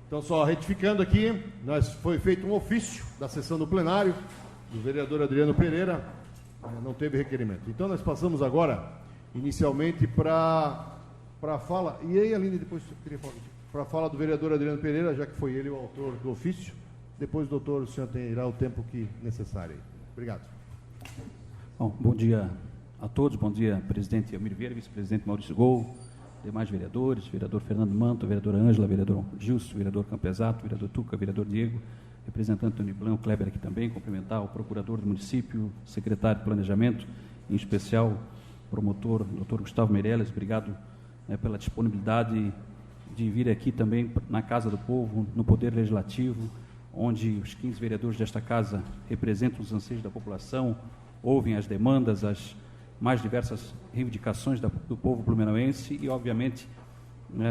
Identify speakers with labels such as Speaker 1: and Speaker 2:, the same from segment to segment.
Speaker 1: Então, só retificando aqui, foi feito um ofício da sessão do plenário do vereador Adriano Pereira, não teve requerimento. Então, nós passamos agora, inicialmente, para a fala, e aí, Aline, depois eu queria falar para a fala do vereador Adriano Pereira, já que foi ele o autor do ofício. Depois, doutor, o senhor terá o tempo que necessário. Obrigado.
Speaker 2: Bom dia a todos, bom dia, presidente Elmir Vieira, vice-presidente Maurício Gol, demais vereadores, vereador Fernando Manto, vereadora Ângela, vereador Gilson, vereador Campesato, vereador Tuca, vereador Diego, representante Tony Blanc, Kleber aqui também, cumprimentar o procurador do município, secretário de planejamento, em especial o promotor, doutor Gustavo Meirelles, obrigado pela disponibilidade de vir aqui também na Casa do Povo, no Poder Legislativo, onde os 15 vereadores desta casa representam os anseios da população, ouvem as demandas, as mais diversas reivindicações do povo blumenauense e, obviamente,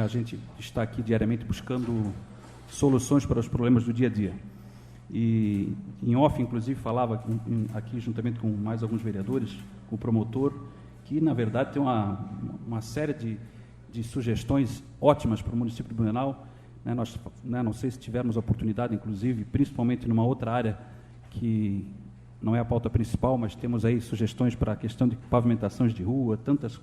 Speaker 2: a gente está aqui diariamente buscando soluções para os problemas do dia a dia. E, em off, inclusive, falava aqui, juntamente com mais alguns vereadores, com o promotor, que, na verdade, tem uma série de sugestões ótimas para o município de Blumenau. Nós, não sei se tivermos a oportunidade, inclusive, principalmente numa outra área que não é a pauta principal, mas temos aí sugestões para a questão de pavimentações de rua, tantas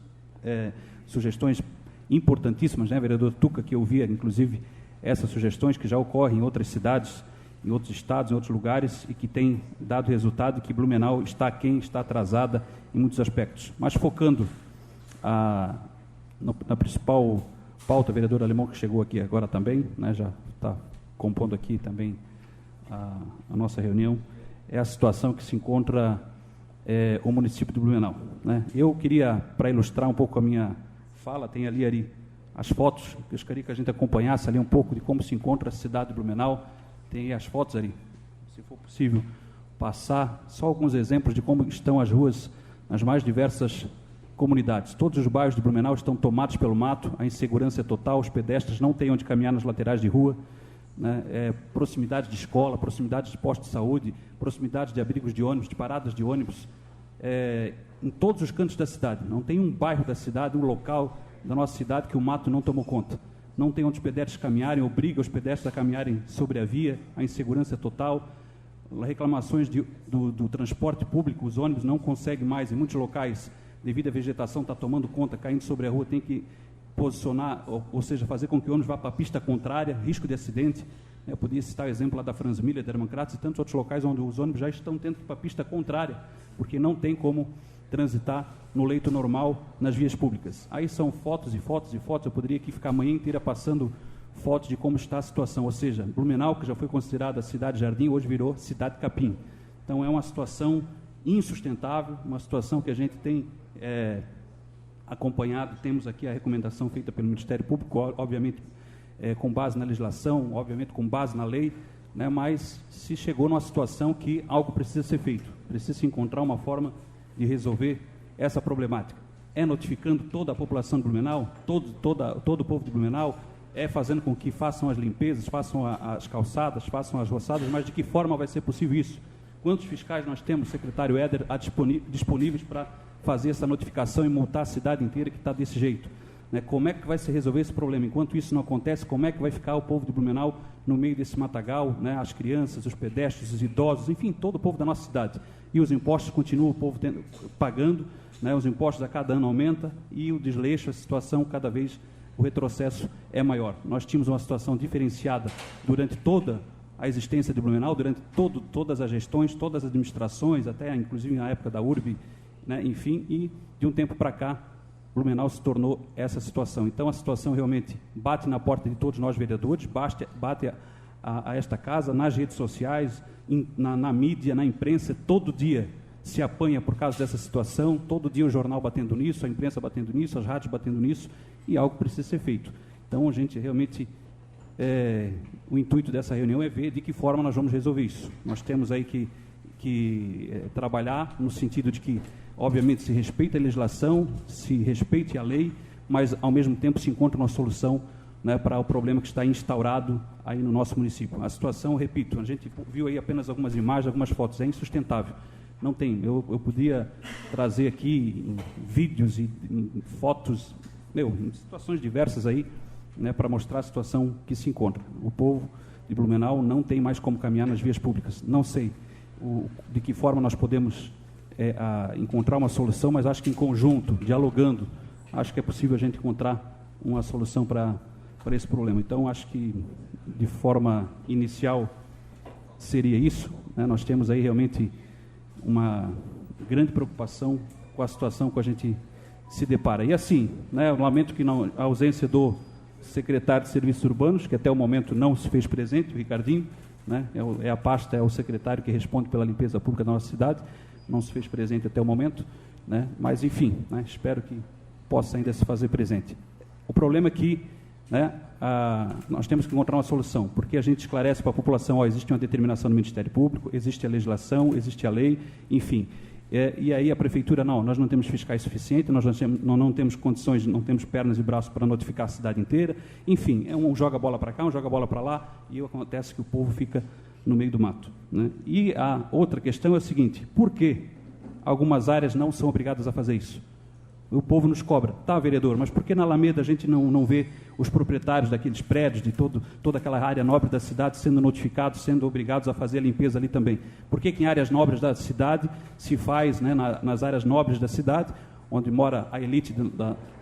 Speaker 2: sugestões importantíssimas, vereador Tuca, que eu via, inclusive, essas sugestões que já ocorrem em outras cidades, em outros estados, em outros lugares, e que têm dado resultado, e que Blumenau está atrasada em muitos aspectos. Mas focando na principal pauta, o vereador Alemão, que chegou aqui agora também, já está compondo aqui também a nossa reunião, é a situação que se encontra o município de Blumenau. Eu queria, para ilustrar um pouco a minha fala, tem ali as fotos, eu gostaria que a gente acompanhasse ali um pouco de como se encontra a cidade de Blumenau. Tem aí as fotos ali, se for possível passar só alguns exemplos de como estão as ruas nas mais diversas comunidades. Todos os bairros de Blumenau estão tomados pelo mato, a insegurança é total, os pedestres não têm onde caminhar nas laterais de rua, proximidade de escola, proximidade de postos de saúde, proximidade de abrigos de ônibus, de paradas de ônibus, em todos os cantos da cidade. Não tem um bairro da cidade, um local da nossa cidade que o mato não tomou conta. Não tem onde os pedestres caminharem, obriga os pedestres a caminharem sobre a via, a insegurança é total, reclamações do transporte público, os ônibus não conseguem mais, em muitos locais, devido à vegetação, está tomando conta, caindo sobre a rua, tem que posicionar, ou seja, fazer com que o ônibus vá para a pista contrária, risco de acidente. Eu podia citar o exemplo lá da Franz Miller, da Democratas e tantos outros locais onde os ônibus já estão tendo que ir para a pista contrária, porque não tem como transitar no leito normal nas vias públicas. Aí são fotos e fotos e fotos, eu poderia aqui ficar a manhã inteira passando fotos de como está a situação, ou seja, Blumenau, que já foi considerada cidade jardim, hoje virou cidade capim. Então é uma situação insustentável, uma situação que a gente tem acompanhado, temos aqui a recomendação feita pelo Ministério Público, obviamente com base na legislação, obviamente com base na lei, mas se chegou numa situação que algo precisa ser feito, precisa se encontrar uma forma de resolver essa problemática. É notificando toda a população de Blumenau, todo o povo de Blumenau, fazendo com que façam as limpezas, façam as calçadas, façam as roçadas, mas de que forma vai ser possível isso? Quantos fiscais nós temos, secretário Éder, disponíveis para fazer essa notificação e multar a cidade inteira que está desse jeito? Como é que vai se resolver esse problema? Enquanto isso não acontece, como é que vai ficar o povo de Blumenau no meio desse matagal, as crianças, os pedestres, os idosos, enfim, todo o povo da nossa cidade? E os impostos continuam o povo pagando, os impostos a cada ano aumentam e o desleixo, a situação cada vez, o retrocesso é maior. Nós tínhamos uma situação diferenciada durante toda a existência de Blumenau, durante todas as gestões, todas as administrações, até inclusive na época da URB, enfim, e de um tempo para cá, Blumenau se tornou essa situação. Então, a situação realmente bate na porta de todos nós vereadores, bate a esta casa, nas redes sociais, na mídia, na imprensa, todo dia se apanha por causa dessa situação, todo dia o jornal batendo nisso, a imprensa batendo nisso, as rádios batendo nisso, e algo precisa ser feito. Então, a gente realmente, o intuito dessa reunião é ver de que forma nós vamos resolver isso. Nós temos aí que trabalhar no sentido de que, obviamente, se respeita a legislação, se respeite a lei, mas, ao mesmo tempo, se encontra uma solução para o problema que está instaurado aí no nosso município. A situação, repito, a gente viu aí apenas algumas imagens, algumas fotos, é insustentável. Não tem, eu podia trazer aqui vídeos e fotos, em situações diversas aí, né, para mostrar a situação que se encontra. O povo de Blumenau não tem mais como caminhar nas vias públicas. Não sei de que forma nós podemos encontrar uma solução, mas acho que em conjunto, dialogando, acho que é possível a gente encontrar uma solução para esse problema. Então, acho que de forma inicial seria isso, né? Nós temos aí realmente uma grande preocupação com a situação que a gente se depara. E assim, né, eu lamento que a ausência do secretário de Serviços Urbanos, que até o momento não se fez presente, o Ricardinho, né, é a pasta, é o secretário que responde pela limpeza pública da nossa cidade, não se fez presente até o momento, né, mas enfim, né, espero que possa ainda se fazer presente. O problema é que, né, nós temos que encontrar uma solução, porque a gente esclarece para a população, existe uma determinação do Ministério Público, existe a legislação, existe a lei, enfim. E aí a prefeitura, nós não temos fiscais suficientes, nós não temos condições, não temos pernas e braços para notificar a cidade inteira, enfim, é um joga bola para cá, um joga bola para lá, e acontece que o povo fica no meio do mato, né? E a outra questão é a seguinte: por que algumas áreas não são obrigadas a fazer isso? O povo nos cobra, tá, vereador, mas por que na Alameda a gente não vê os proprietários daqueles prédios, de toda aquela área nobre da cidade sendo notificados, sendo obrigados a fazer a limpeza ali também? Por que em áreas nobres da cidade se faz, né, nas áreas nobres da cidade, onde mora a elite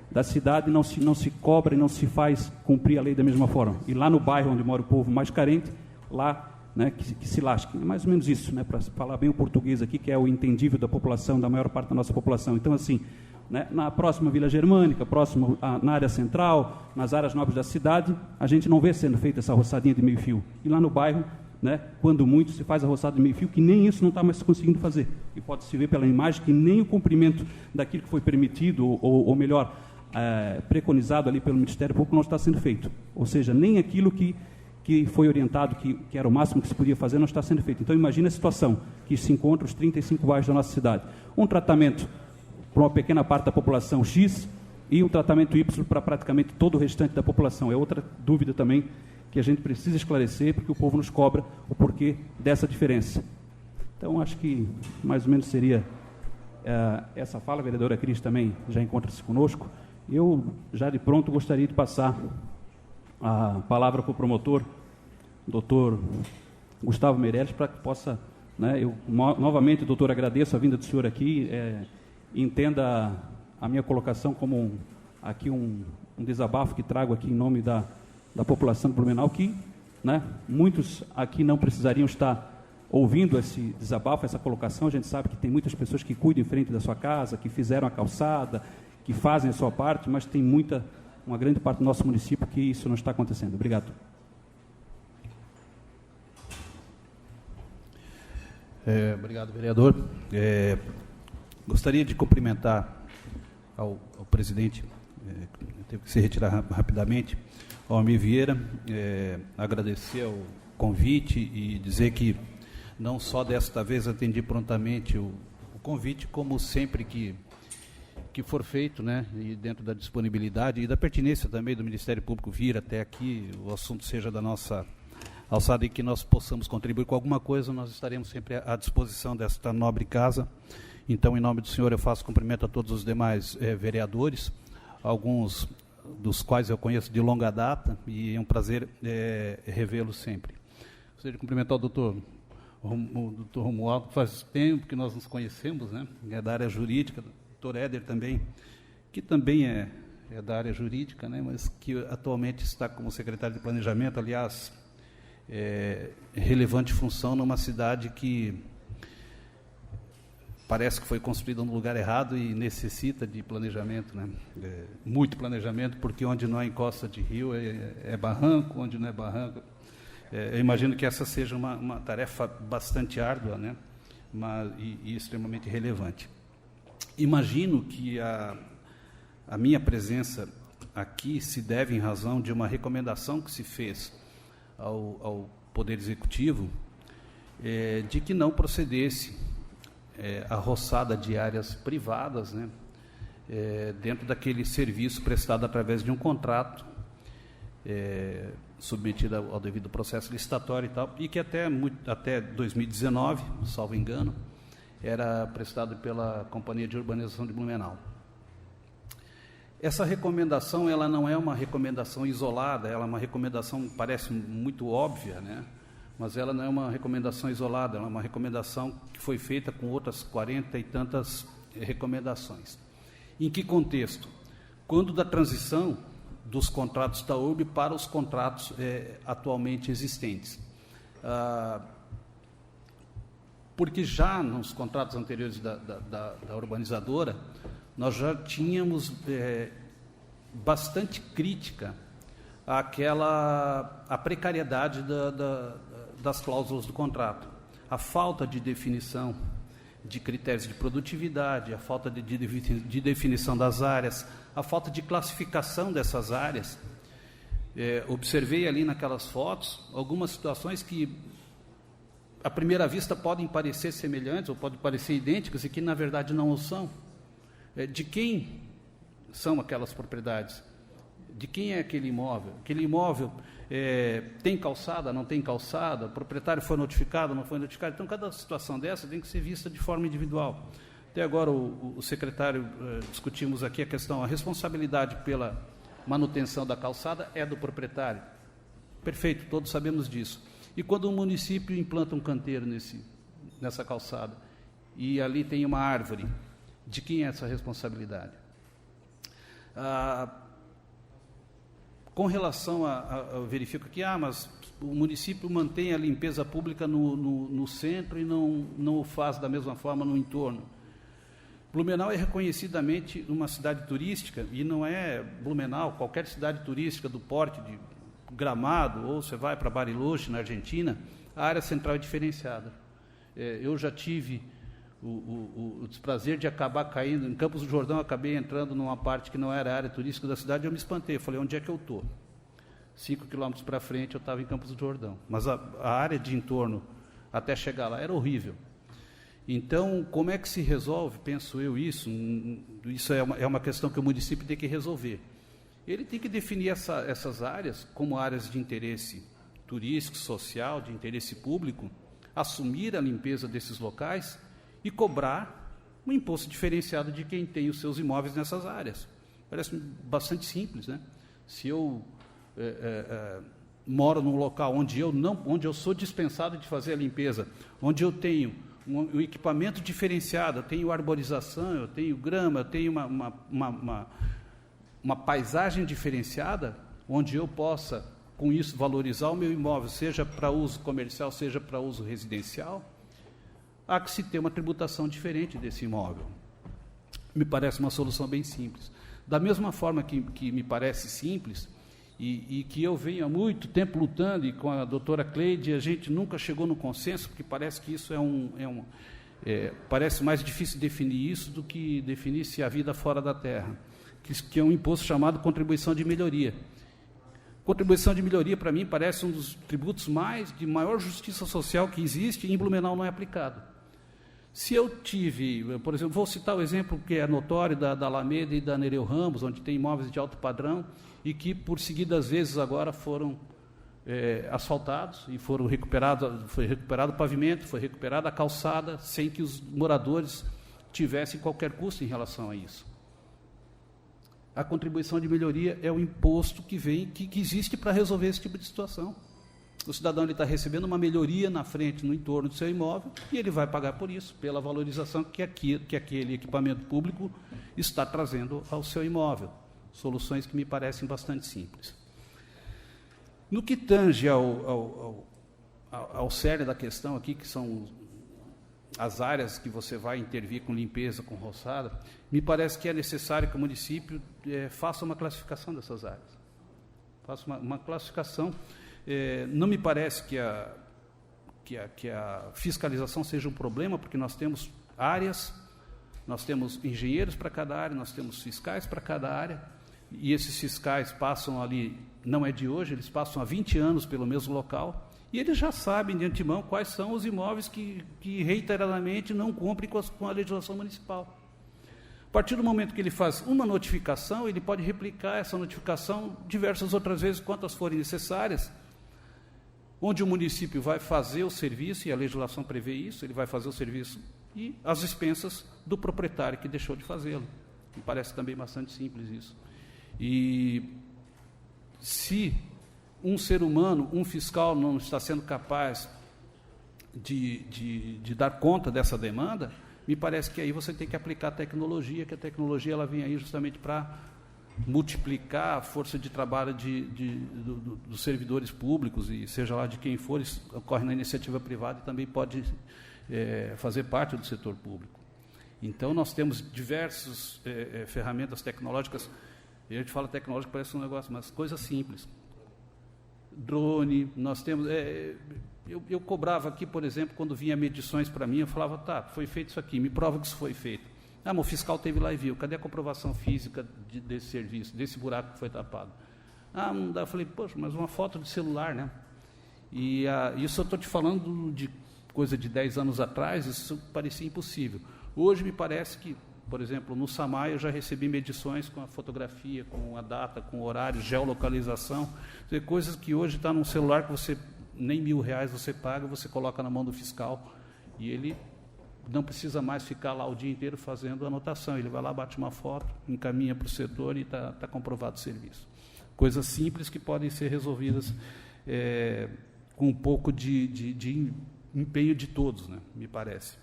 Speaker 2: da cidade, não se cobra e não se faz cumprir a lei da mesma forma? E lá no bairro onde mora o povo mais carente, lá, né, que se lasque. É mais ou menos isso, né, para falar bem o português aqui, que é o entendível da população, da maior parte da nossa população. Então, assim, né, na próxima Vila Germânica, na área central, nas áreas nobres da cidade, a gente não vê sendo feita essa roçadinha de meio fio. E lá no bairro, né, quando muito, se faz a roçada de meio fio, que nem isso não está mais conseguindo fazer. E pode-se ver pela imagem que nem o cumprimento daquilo que foi permitido, ou melhor, preconizado ali pelo Ministério Público, não está sendo feito. Ou seja, nem aquilo que foi orientado, que era o máximo que se podia fazer, não está sendo feito. Então, imagina a situação que se encontra os 35 bairros da nossa cidade. Um tratamento para uma pequena parte da população X e um tratamento Y para praticamente todo o restante da população. É outra dúvida também que a gente precisa esclarecer, porque o povo nos cobra o porquê dessa diferença. Então, acho que mais ou menos seria essa fala. A vereadora Cris também já encontra-se conosco. Eu, já de pronto, gostaria de passar a palavra para o promotor, doutor Gustavo Meirelles, para que possa, né, novamente, doutor, agradeço a vinda do senhor aqui, entenda a minha colocação como aqui um desabafo que trago aqui em nome da população de Blumenau, que, né, muitos aqui não precisariam estar ouvindo esse desabafo, essa colocação. A gente sabe que tem muitas pessoas que cuidam em frente da sua casa, que fizeram a calçada, que fazem a sua parte, mas tem uma grande parte do nosso município que isso não está acontecendo. Obrigado.
Speaker 3: Obrigado, vereador. Gostaria de cumprimentar ao presidente, teve que se retirar rapidamente, ao Almir Vieira, agradecer o convite e dizer que não só desta vez atendi prontamente o convite, como sempre que for feito, né, e dentro da disponibilidade e da pertinência também do Ministério Público vir até aqui, o assunto seja da nossa alçada e que nós possamos contribuir com alguma coisa, nós estaremos sempre à disposição desta nobre casa. Então, em nome do senhor, eu faço cumprimento a todos os demais vereadores, alguns dos quais eu conheço de longa data, e é um prazer revê-los sempre. Gostaria de cumprimentar o doutor Romualdo, que faz tempo que nós nos conhecemos, né, é da área jurídica, doutor Éder também, que também é da área jurídica, né, mas que atualmente está como secretário de Planejamento, aliás, relevante função numa cidade que parece que foi construída no lugar errado e necessita de planejamento, né? Muito planejamento, porque onde não é encosta de rio é barranco, onde não é barranco. Eu imagino que essa seja uma tarefa bastante árdua, né? E extremamente relevante. Imagino que a minha presença aqui se deve em razão de uma recomendação que se fez ao Poder Executivo de que não procedesse a roçada de áreas privadas, né, dentro daquele serviço prestado através de um contrato submetido ao devido processo licitatório e tal, e que até 2019, salvo engano, era prestado pela Companhia de Urbanização de Blumenau. Essa recomendação, ela não é uma recomendação isolada, ela é uma recomendação, parece muito óbvia, né? Mas ela não é uma recomendação isolada, ela é uma recomendação que foi feita com outras 40 e tantas recomendações. Em que contexto? Quando da transição dos contratos da URB para os contratos atualmente existentes. Porque já nos contratos anteriores da urbanizadora, nós já tínhamos bastante crítica à precariedade das cláusulas do contrato, a falta de definição de critérios de produtividade, a falta de definição das áreas, a falta de classificação dessas áreas. Observei ali naquelas fotos algumas situações que, à primeira vista, podem parecer semelhantes ou podem parecer idênticas e que, na verdade, não o são. De quem são aquelas propriedades? De quem é aquele imóvel? Aquele imóvel tem calçada, não tem calçada? O proprietário foi notificado, não foi notificado? Então, cada situação dessa tem que ser vista de forma individual. Até agora, o secretário, discutimos aqui a questão, a responsabilidade pela manutenção da calçada é do proprietário. Perfeito, todos sabemos disso. E quando o município implanta um canteiro nessa calçada, e ali tem uma árvore, de quem é essa responsabilidade? Com relação eu verifico aqui, mas o município mantém a limpeza pública no centro e não o faz da mesma forma no entorno. Blumenau é reconhecidamente uma cidade turística, e não é Blumenau, qualquer cidade turística do porte de Gramado, ou você vai para Bariloche, na Argentina, a área central é diferenciada. Eu já tive o desprazer de acabar caindo, em Campos do Jordão, acabei entrando numa parte que não era a área turística da cidade, e eu me espantei, falei, onde é que eu estou? 5 quilômetros para frente eu estava em Campos do Jordão, mas a área de entorno, até chegar lá, era horrível. Então, como é que se resolve, penso eu, isso é uma questão que o município tem que resolver. Ele tem que definir essas áreas como áreas de interesse turístico, social, de interesse público, assumir a limpeza desses locais e cobrar um imposto diferenciado de quem tem os seus imóveis nessas áreas. Parece bastante simples, né? Se eu moro num local onde eu sou dispensado de fazer a limpeza, onde eu tenho um equipamento diferenciado, eu tenho arborização, eu tenho grama, eu tenho uma paisagem diferenciada, onde eu possa, com isso, valorizar o meu imóvel, seja para uso comercial, seja para uso residencial, há que se ter uma tributação diferente desse imóvel. Me parece uma solução bem simples. Da mesma forma que me parece simples, e que eu venho há muito tempo lutando, e com a doutora Cleide, a gente nunca chegou no consenso, porque parece que isso parece mais difícil definir isso do que definir se a vida fora da terra, que é um imposto chamado contribuição de melhoria. Contribuição de melhoria, para mim, parece um dos tributos de maior justiça social que existe, e em Blumenau não é aplicado. Se eu tive, por exemplo, vou citar o exemplo que é notório da Alameda e da Nereu Ramos, onde tem imóveis de alto padrão e que, por seguidas vezes, agora foram asfaltados e foi recuperado o pavimento, foi recuperada a calçada, sem que os moradores tivessem qualquer custo em relação a isso. A contribuição de melhoria é o imposto que existe para resolver esse tipo de situação. O cidadão está recebendo uma melhoria na frente, no entorno do seu imóvel, e ele vai pagar por isso, pela valorização que aquele equipamento público está trazendo ao seu imóvel. Soluções que me parecem bastante simples. No que tange ao cerne da questão aqui, que são as áreas que você vai intervir com limpeza, com roçada, me parece que é necessário que o município faça uma classificação dessas áreas. Faça uma classificação. Não me parece que a fiscalização seja um problema, porque nós temos áreas, nós temos engenheiros para cada área, nós temos fiscais para cada área, e esses fiscais passam ali, não é de hoje, eles passam há 20 anos pelo mesmo local, e eles já sabem de antemão quais são os imóveis que reiteradamente não cumprem com a legislação municipal. A partir do momento que ele faz uma notificação, ele pode replicar essa notificação diversas outras vezes, quantas forem necessárias, onde o município vai fazer o serviço, e a legislação prevê isso, ele vai fazer o serviço, e as expensas do proprietário que deixou de fazê-lo. Me parece também bastante simples isso. E se um ser humano, um fiscal, não está sendo capaz de dar conta dessa demanda, me parece que aí você tem que aplicar a tecnologia, que a tecnologia ela vem aí justamente para multiplicar a força de trabalho dos servidores públicos, e seja lá de quem for, isso ocorre na iniciativa privada e também pode fazer parte do setor público. Então, nós temos diversas ferramentas tecnológicas. A gente fala tecnológico, parece um negócio, mas coisas simples. Drone, nós temos... Eu cobrava aqui, por exemplo, quando vinha medições para mim, eu falava, tá, foi feito isso aqui, me prova que isso foi feito. Ah, mas o fiscal teve lá e viu, cadê a comprovação física desse serviço, desse buraco que foi tapado? Ah, não dá. Eu falei, poxa, mas uma foto de celular, né? E isso eu estou te falando de coisa de 10 anos atrás, isso parecia impossível. Hoje me parece que, por exemplo, no SAMAI eu já recebi medições com a fotografia, com a data, com o horário, geolocalização, coisas que hoje está num celular que você nem R$1.000 você paga, você coloca na mão do fiscal e ele não precisa mais ficar lá o dia inteiro fazendo anotação. Ele vai lá, bate uma foto, encaminha para o setor e está comprovado o serviço. Coisas simples que podem ser resolvidas com um pouco de empenho de todos, né, me parece.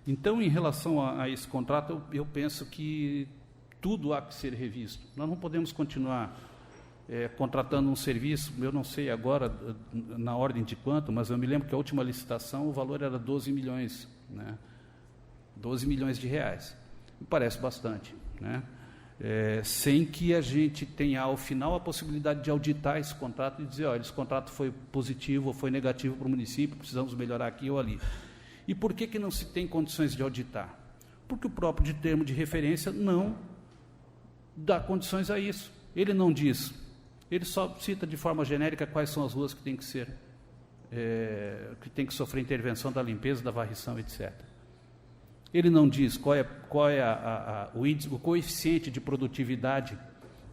Speaker 3: Então, em relação a esse contrato, eu penso que tudo há que ser revisto. Nós não podemos continuar contratando um serviço, eu não sei agora na ordem de quanto, mas eu me lembro que a última licitação o valor era 12 milhões, né? 12 milhões de reais. Me parece bastante, né? Sem que a gente tenha, ao final, a possibilidade de auditar esse contrato e dizer, olha, esse contrato foi positivo ou foi negativo para o município, precisamos melhorar aqui ou ali. E por que não se tem condições de auditar? Porque o próprio termo de referência não dá condições a isso. Ele não diz, ele só cita de forma genérica quais são as ruas que tem que ser, que tem que sofrer intervenção da limpeza, da varrição, etc. Ele não diz qual é o índice, o coeficiente de produtividade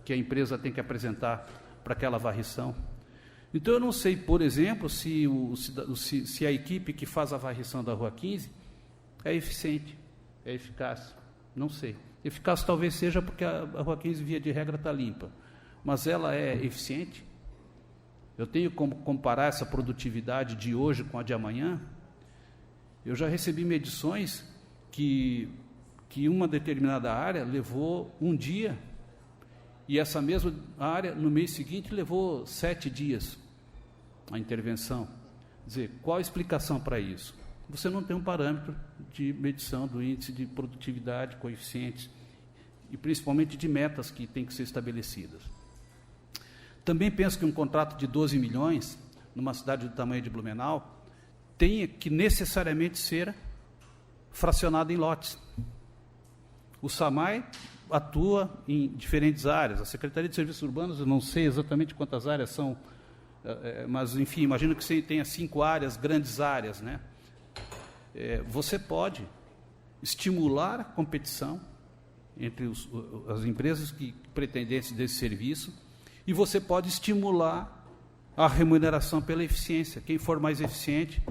Speaker 3: que a empresa tem que apresentar para aquela varrição. Então, eu não sei, por exemplo, se a equipe que faz a varrição da Rua 15 é eficiente, é eficaz. Não sei. Eficaz talvez seja porque a Rua 15, via de regra, está limpa. Mas ela é eficiente? Eu tenho como comparar essa produtividade de hoje com a de amanhã? Eu já recebi medições que uma determinada área levou um dia, e essa mesma área, no mês seguinte, levou 7 dias a intervenção. Quer dizer, qual a explicação para isso? Você não tem um parâmetro de medição do índice de produtividade, coeficientes, e principalmente de metas que têm que ser estabelecidas. Também penso que um contrato de 12 milhões, numa cidade do tamanho de Blumenau, tenha que necessariamente ser fracionado em lotes. O SAMAI atua em diferentes áreas. A Secretaria de Serviços Urbanos, eu não sei exatamente quantas áreas são, mas, enfim, imagino que você tenha 5 áreas, grandes áreas, né? Você pode estimular a competição entre as empresas pretendentes desse serviço, e você pode estimular a remuneração pela eficiência. Quem for mais eficiente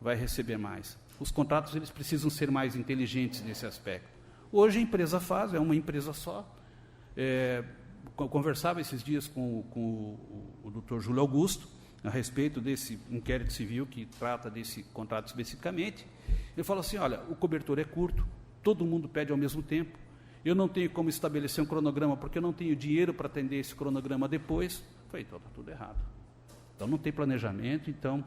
Speaker 3: vai receber mais. Os contratos eles precisam ser mais inteligentes nesse aspecto. Hoje a empresa faz, é uma empresa só. Eu conversava esses dias com o doutor Júlio Augusto a respeito desse inquérito civil que trata desse contrato especificamente. Ele falou assim, olha, o cobertor é curto, todo mundo pede ao mesmo tempo, eu não tenho como estabelecer um cronograma porque eu não tenho dinheiro para atender esse cronograma depois. Eu falei, então está tudo errado. Então não tem planejamento, então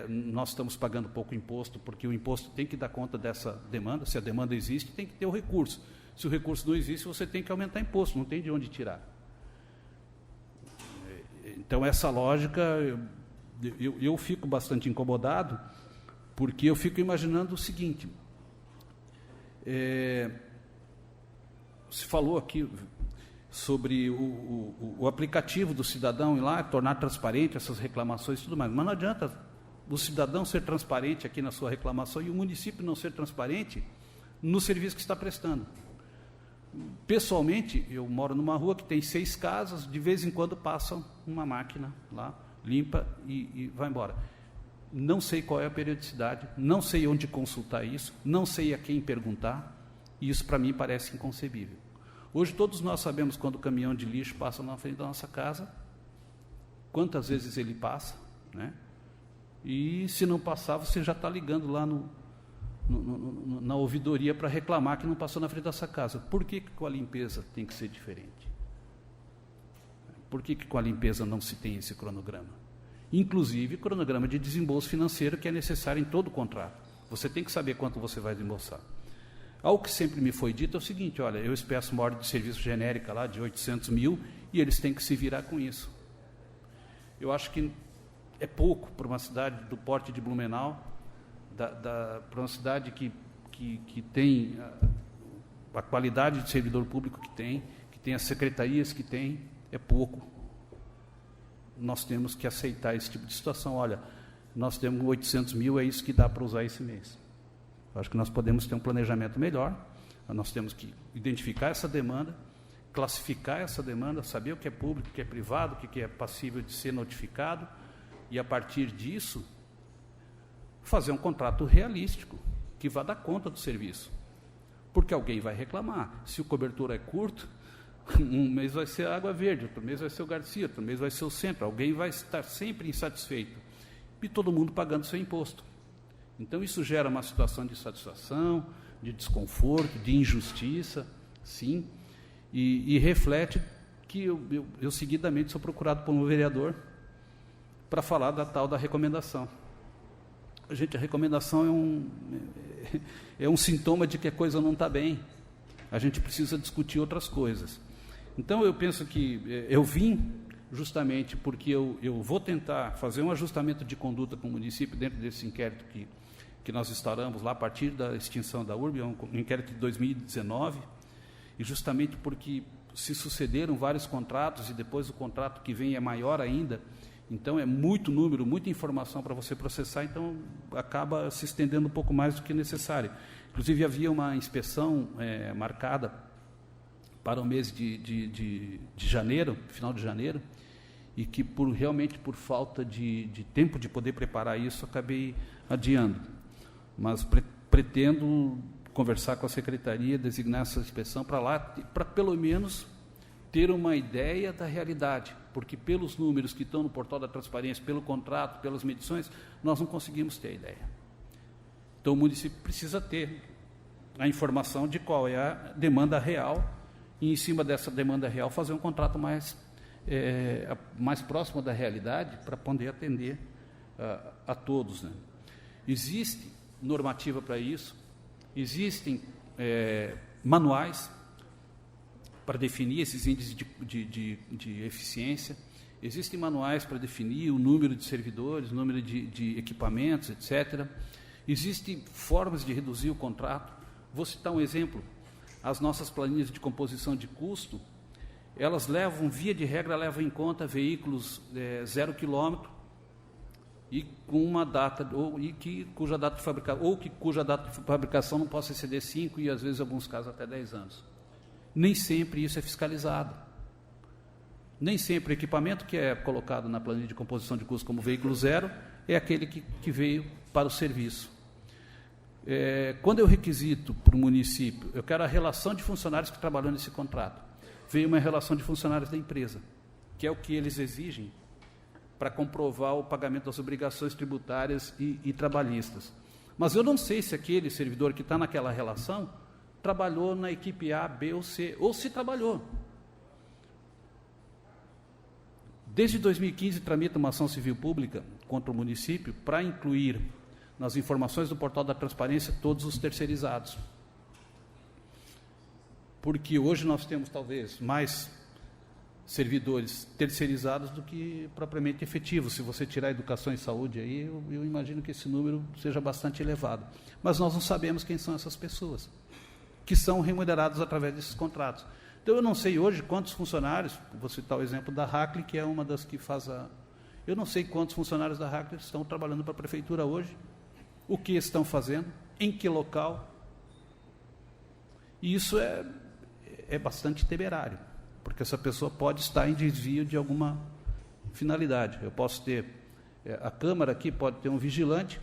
Speaker 3: nós estamos pagando pouco imposto, porque o imposto tem que dar conta dessa demanda. Se a demanda existe, tem que ter o recurso. Se o recurso não existe, você tem que aumentar imposto, não tem de onde tirar. Então, essa lógica, eu fico bastante incomodado, porque eu fico imaginando o seguinte, se falou aqui sobre o aplicativo do cidadão ir lá, tornar transparente essas reclamações e tudo mais, mas não adianta o cidadão ser transparente aqui na sua reclamação e o município não ser transparente no serviço que está prestando. Pessoalmente, eu moro numa rua que tem 6 casas, de vez em quando passa uma máquina lá, limpa e vai embora. Não sei qual é a periodicidade, não sei onde consultar isso, não sei a quem perguntar, e isso para mim parece inconcebível. Hoje todos nós sabemos quando o caminhão de lixo passa na frente da nossa casa, quantas vezes ele passa, né? E se não passar, você já está ligando lá na ouvidoria para reclamar que não passou na frente da sua casa. Por que com a limpeza tem que ser diferente? Por que com a limpeza não se tem esse cronograma? Inclusive, cronograma de desembolso financeiro que é necessário em todo contrato. Você tem que saber quanto você vai desembolsar. Algo que sempre me foi dito é o seguinte: olha, eu peço uma ordem de serviço genérica lá de 800 mil e eles têm que se virar com isso. Eu acho que é pouco para uma cidade do porte de Blumenau, para uma cidade que tem a qualidade de servidor público que tem as secretarias que tem, é pouco. Nós temos que aceitar esse tipo de situação. Olha, nós temos 800 mil, é isso que dá para usar esse mês. Eu acho que nós podemos ter um planejamento melhor, nós temos que identificar essa demanda, classificar essa demanda, saber o que é público, o que é privado, o que é passível de ser notificado, e, a partir disso, fazer um contrato realístico, que vá dar conta do serviço. Porque alguém vai reclamar. Se o cobertor é curto, um mês vai ser a Água Verde, outro mês vai ser o Garcia, outro mês vai ser o Centro. Alguém vai estar sempre insatisfeito. E todo mundo pagando seu imposto. Então, isso gera uma situação de insatisfação, de desconforto, de injustiça, sim, e reflete que eu seguidamente sou procurado por um vereador para falar da tal da recomendação. Gente, a recomendação é um sintoma de que a coisa não está bem. A gente precisa discutir outras coisas. Então, eu penso que eu vim justamente porque eu vou tentar fazer um ajustamento de conduta com o município dentro desse inquérito que nós instauramos lá a partir da extinção da URB, um inquérito de 2019, e justamente porque se sucederam vários contratos e depois o contrato que vem é maior ainda, então é muito número, muita informação para você processar, então acaba se estendendo um pouco mais do que necessário. Inclusive, havia uma inspeção marcada para o mês de janeiro, final de janeiro, e que realmente por falta de tempo de poder preparar isso, acabei adiando. Mas pretendo conversar com a secretaria, designar essa inspeção para lá, para pelo menos ter uma ideia da realidade, porque pelos números que estão no portal da transparência, pelo contrato, pelas medições, nós não conseguimos ter a ideia. Então, o município precisa ter a informação de qual é a demanda real, e, em cima dessa demanda real, fazer um contrato mais próximo da realidade, para poder atender a todos, né? Existe normativa para isso, existem manuais para definir esses índices de eficiência, existem manuais para definir o número de servidores, o número de equipamentos, etc. Existem formas de reduzir o contrato. Vou citar um exemplo: as nossas planilhas de composição de custo, elas levam, via de regra, levam em conta veículos 0 quilômetro e com uma data, cuja data de fabricação não possa exceder 5 e, às vezes, em alguns casos, até 10 anos. Nem sempre isso é fiscalizado. Nem sempre o equipamento que é colocado na planilha de composição de custo como veículo zero é aquele que veio para o serviço. Quando eu requisito para o município, eu quero a relação de funcionários que trabalham nesse contrato. Veio uma relação de funcionários da empresa, que é o que eles exigem para comprovar o pagamento das obrigações tributárias e trabalhistas. Mas eu não sei se aquele servidor que está naquela relação trabalhou na equipe A, B ou C, ou se trabalhou. Desde 2015, tramita uma ação civil pública contra o município para incluir nas informações do portal da transparência todos os terceirizados. Porque hoje nós temos, talvez, mais servidores terceirizados do que propriamente efetivos. Se você tirar educação e saúde, aí eu imagino que esse número seja bastante elevado. Mas nós não sabemos quem são essas pessoas, que são remunerados através desses contratos. Então, eu não sei hoje quantos funcionários, vou citar o exemplo da Hackley, que é uma das que faz eu não sei quantos funcionários da Hackley estão trabalhando para a prefeitura hoje, o que estão fazendo, em que local. E isso é bastante temerário, porque essa pessoa pode estar em desvio de alguma finalidade. Eu posso ter, a Câmara aqui pode ter um vigilante,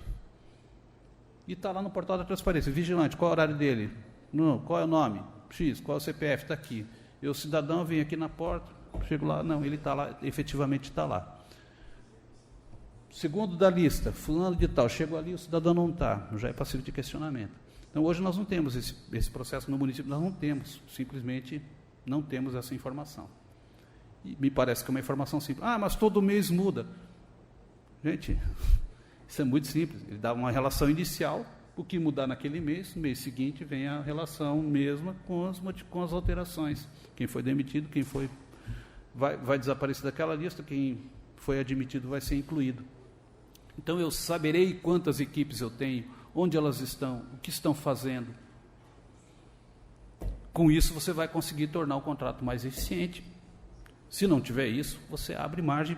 Speaker 3: e está lá no portal da transparência. Vigilante, qual é o horário dele? Não, qual é o nome? X, qual é o CPF? Está aqui. o cidadão vem aqui na porta, chego lá, não, ele está lá, efetivamente está lá. Segundo da lista, fulano de tal, chegou ali, o cidadão não está, já é passível de questionamento. Então, hoje nós não temos esse processo no município, nós não temos, simplesmente não temos essa informação. E me parece que é uma informação simples. Ah, mas todo mês muda. Gente, isso é muito simples, ele dá uma relação inicial, o que mudar naquele mês, no mês seguinte vem a relação mesma com as alterações. Quem foi demitido, quem foi, vai desaparecer daquela lista, quem foi admitido vai ser incluído. Então, eu saberei quantas equipes eu tenho, onde elas estão, o que estão fazendo. Com isso, você vai conseguir tornar o contrato mais eficiente. Se não tiver isso, você abre margem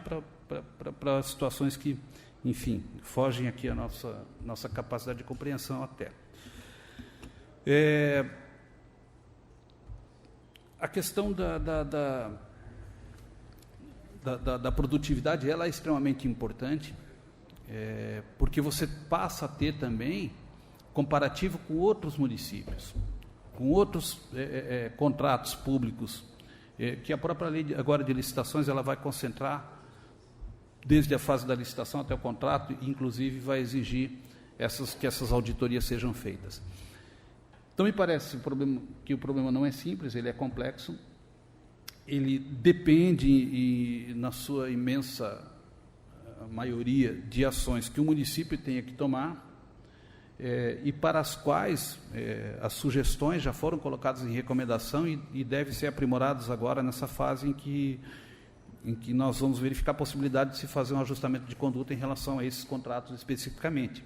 Speaker 3: para situações que, enfim, fogem aqui a nossa capacidade de compreensão até. A questão da produtividade, ela é extremamente importante, porque você passa a ter também comparativo com outros municípios, com outros contratos públicos, que a própria lei agora de licitações ela vai concentrar desde a fase da licitação até o contrato, e inclusive vai exigir que essas auditorias sejam feitas. Então, me parece que o problema não é simples, ele é complexo, ele depende, na sua imensa maioria, de ações que o município tenha que tomar, e para as quais as sugestões já foram colocadas em recomendação e devem ser aprimoradas agora nessa fase em que nós vamos verificar a possibilidade de se fazer um ajustamento de conduta em relação a esses contratos especificamente.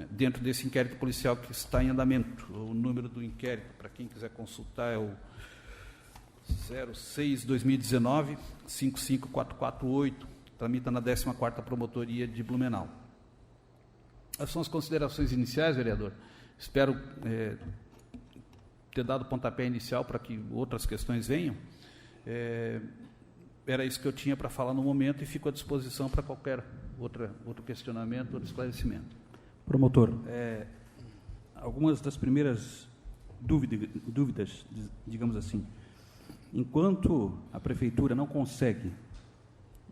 Speaker 3: Dentro desse inquérito policial que está em andamento, o número do inquérito, para quem quiser consultar, é o 06-2019-55448, tramita na 14ª Promotoria de Blumenau. Essas são as considerações iniciais, vereador. Espero ter dado pontapé inicial para que outras questões venham. Era isso que eu tinha para falar no momento e fico à disposição para qualquer outro questionamento, outro esclarecimento.
Speaker 2: Promotor, algumas das primeiras dúvidas, digamos assim, enquanto a Prefeitura não consegue,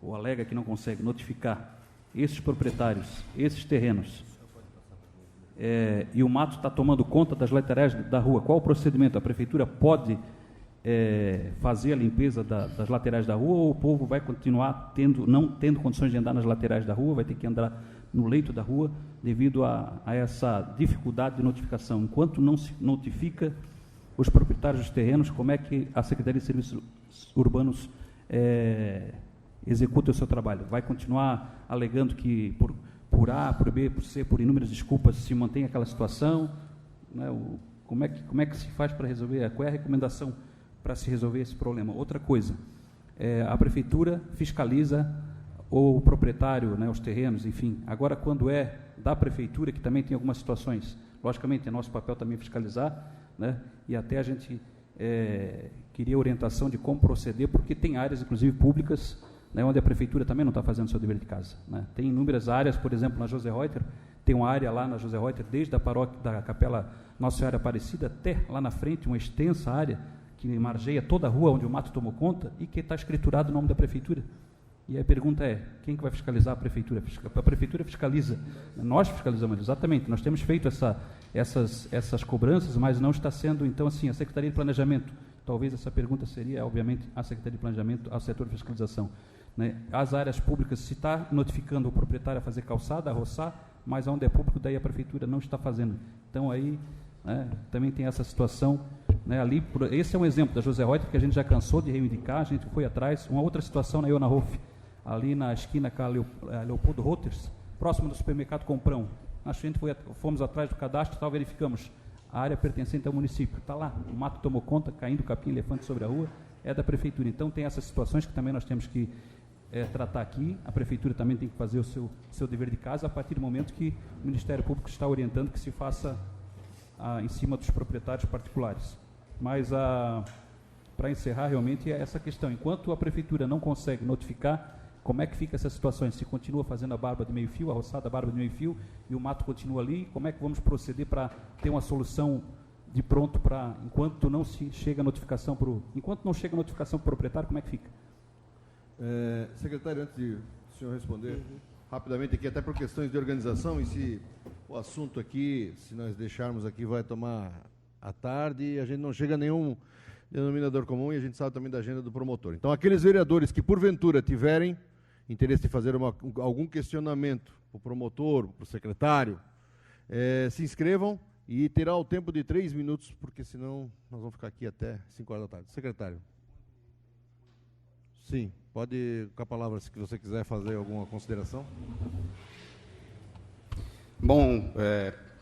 Speaker 2: ou alega que não consegue, notificar esses proprietários, esses terrenos, e o mato está tomando conta das laterais da rua, qual o procedimento? A Prefeitura pode fazer a limpeza das laterais da rua, ou o povo vai continuar não tendo condições de andar nas laterais da rua, vai ter que andar no leito da rua, devido a essa dificuldade de notificação? Enquanto não se notifica os proprietários dos terrenos, como é que a Secretaria de Serviços Urbanos executa o seu trabalho? Vai continuar alegando que por A, por B, por C, por inúmeras desculpas, se mantém aquela situação? Né? Como é que se faz para resolver? Qual é a recomendação para se resolver esse problema? Outra coisa, a Prefeitura fiscaliza o proprietário, né, os terrenos, enfim. Agora, quando é da Prefeitura, que também tem algumas situações, logicamente é nosso papel também fiscalizar, né, e até a gente queria orientação de como proceder, porque tem áreas, inclusive públicas, né, onde a Prefeitura também não está fazendo o seu dever de casa. Né. Tem inúmeras áreas, por exemplo, na José Reuter, tem uma área lá na José Reuter, desde a paróquia da Capela Nossa Senhora Aparecida até lá na frente, uma extensa área que margeia toda a rua onde o mato tomou conta e que está escriturado o nome da Prefeitura. E a pergunta é, quem que vai fiscalizar a Prefeitura? A Prefeitura fiscaliza, nós fiscalizamos, exatamente, nós temos feito essas cobranças, mas não está sendo, então, assim, a Secretaria de Planejamento, talvez essa pergunta seria, obviamente, a Secretaria de Planejamento, ao setor de fiscalização. Né? As áreas públicas, se está notificando o proprietário a fazer calçada, a roçar, mas onde é público, daí a Prefeitura não está fazendo. Então, aí, né, também tem essa situação, né, ali, esse é um exemplo da José Reuter, que a gente já cansou de reivindicar, a gente foi atrás. Uma outra situação na Iona Rolf, ali na esquina com a Leopoldo Reuters, próximo do supermercado Comprão. A gente fomos atrás do cadastro, verificamos, a área pertencente ao município, está lá, o mato tomou conta, caindo capim, elefante sobre a rua, é da Prefeitura. Então, tem essas situações que também nós temos que tratar aqui. A Prefeitura também tem que fazer o seu dever de casa, a partir do momento que o Ministério Público está orientando que se faça em cima dos proprietários particulares. Mas, para encerrar, realmente, é essa questão. Enquanto a Prefeitura não consegue notificar, como é que fica essas situações? Se continua fazendo a barba de meio-fio, a roçada da barba de meio-fio, e o mato continua ali, como é que vamos proceder para ter uma solução de pronto para, enquanto não chega a notificação para o proprietário, como é que fica?
Speaker 1: Secretário, antes de o senhor responder, rapidamente aqui, até por questões de organização, e se o assunto aqui, se nós deixarmos aqui, vai tomar a tarde e a gente não chega a nenhum denominador comum, e a gente sabe também da agenda do promotor. Então, aqueles vereadores que, porventura, tiverem interesse de fazer algum questionamento para o promotor, para o secretário, se inscrevam e terá o tempo de 3 minutos, porque senão nós vamos ficar aqui até 5 horas da tarde. Secretário. Sim, pode, com a palavra, se você quiser fazer alguma consideração.
Speaker 4: Bom,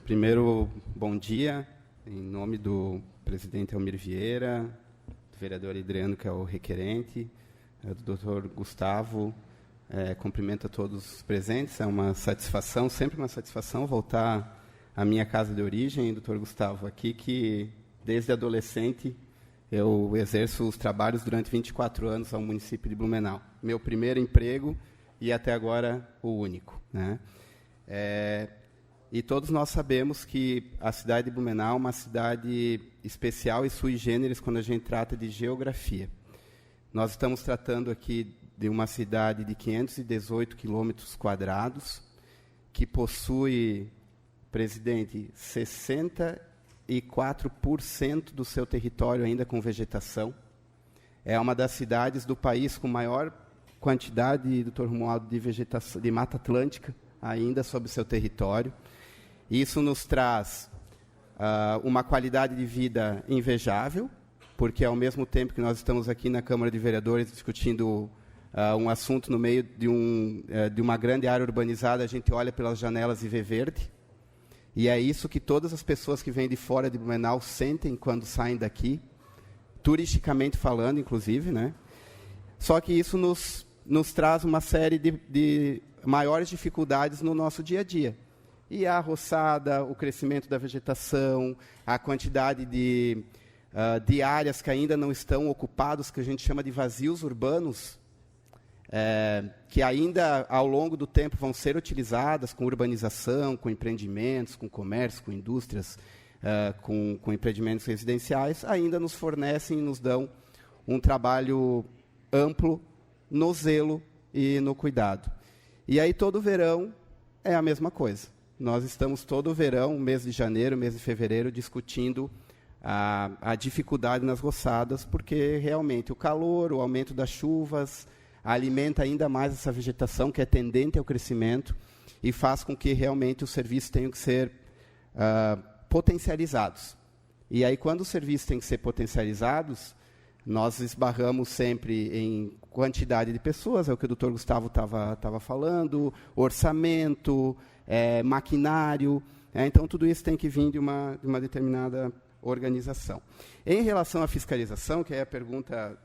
Speaker 4: primeiro, bom dia, em nome do presidente Almir Vieira, do vereador Adriano, que é o requerente, do doutor Gustavo, cumprimento a todos os presentes, é uma satisfação, sempre uma satisfação voltar à minha casa de origem, doutor Gustavo, aqui que, desde adolescente, eu exerço os trabalhos durante 24 anos ao município de Blumenau. Meu primeiro emprego e até agora o único, né? E todos nós sabemos que a cidade de Blumenau é uma cidade especial e sui generis quando a gente trata de geografia. Nós estamos tratando aqui de uma cidade de 518 quilômetros quadrados, que possui, presidente, 64% do seu território ainda com vegetação. É uma das cidades do país com maior quantidade, doutor Romualdo, de vegetação, de mata atlântica ainda sobre seu território. Isso nos traz uma qualidade de vida invejável, porque ao mesmo tempo que nós estamos aqui na Câmara de Vereadores discutindo um assunto no meio de uma grande área urbanizada, a gente olha pelas janelas e vê verde. E é isso que todas as pessoas que vêm de fora de Blumenau sentem quando saem daqui, turisticamente falando, inclusive, né? Só que isso nos traz uma série de maiores dificuldades no nosso dia a dia. E a roçada, o crescimento da vegetação, a quantidade de áreas que ainda não estão ocupadas, que a gente chama de vazios urbanos, que ainda, ao longo do tempo, vão ser utilizadas com urbanização, com empreendimentos, com comércio, com indústrias, com empreendimentos residenciais, ainda nos fornecem e nos dão um trabalho amplo no zelo e no cuidado. E aí, todo verão, é a mesma coisa. Nós estamos todo verão, mês de janeiro, mês de fevereiro, discutindo a dificuldade nas roçadas, porque realmente o calor, o aumento das chuvas, alimenta ainda mais essa vegetação que é tendente ao crescimento e faz com que realmente os serviços tenham que ser potencializados. E aí, quando os serviços têm que ser potencializados, nós esbarramos sempre em quantidade de pessoas, é o que o doutor Gustavo estava falando, orçamento, maquinário, então tudo isso tem que vir de uma determinada organização. Em relação à fiscalização, que é a pergunta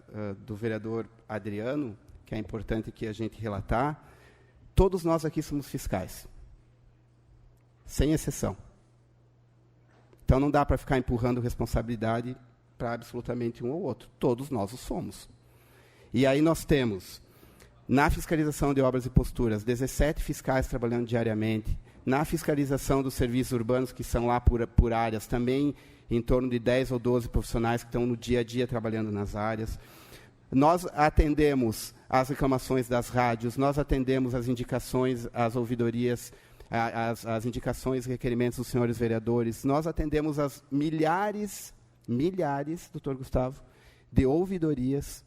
Speaker 4: do vereador Adriano, que é importante que a gente relatar, todos nós aqui somos fiscais, sem exceção. Então não dá para ficar empurrando responsabilidade para absolutamente um ou outro. Todos nós o somos. E aí nós temos, na fiscalização de obras e posturas, 17 fiscais trabalhando diariamente. Na fiscalização dos serviços urbanos, que são lá por áreas, também em torno de 10 ou 12 profissionais que estão no dia a dia trabalhando nas áreas. Nós atendemos as reclamações das rádios, nós atendemos as indicações, as ouvidorias, as indicações e requerimentos dos senhores vereadores, nós atendemos as milhares, doutor Gustavo, de ouvidorias,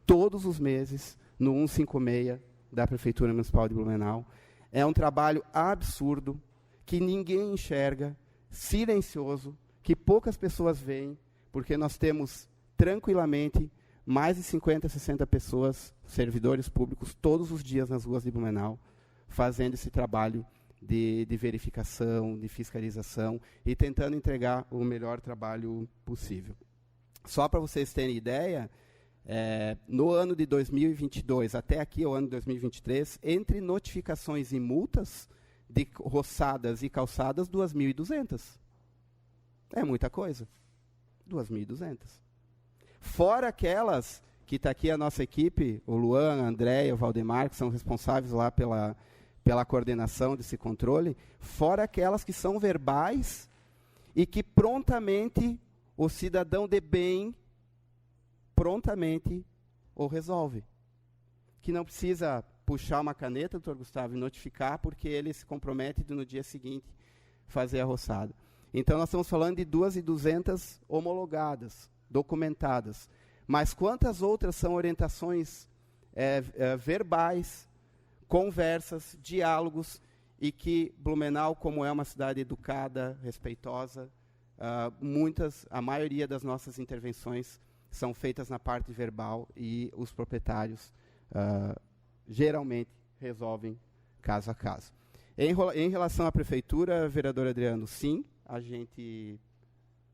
Speaker 4: todos os meses, no 156 da Prefeitura Municipal de Blumenau. É um trabalho absurdo, que ninguém enxerga, silencioso, que poucas pessoas veem, porque nós temos, tranquilamente, mais de 50, 60 pessoas, servidores públicos, todos os dias nas ruas de Blumenau, fazendo esse trabalho de verificação, de fiscalização e tentando entregar o melhor trabalho possível. Só para vocês terem ideia, no ano de 2022, até aqui, o ano de 2023, entre notificações e multas de roçadas e calçadas, 2.200. É muita coisa. 2.200. Fora aquelas que está aqui a nossa equipe, o Luan, a Andréia, o Valdemar, que são responsáveis lá pela coordenação desse controle, fora aquelas que são verbais e que prontamente o cidadão de bem prontamente o resolve. Que não precisa puxar uma caneta, doutor Gustavo, e notificar, porque ele se compromete de, no dia seguinte, fazer a roçada. Então, nós estamos falando de 2.200 homologadas, documentadas. Mas quantas outras são orientações verbais, conversas, diálogos, e que Blumenau, como é uma cidade educada, respeitosa, a maioria das nossas intervenções são feitas na parte verbal e os proprietários geralmente resolvem caso a caso. Em relação à prefeitura, vereador Adriano, sim, a gente,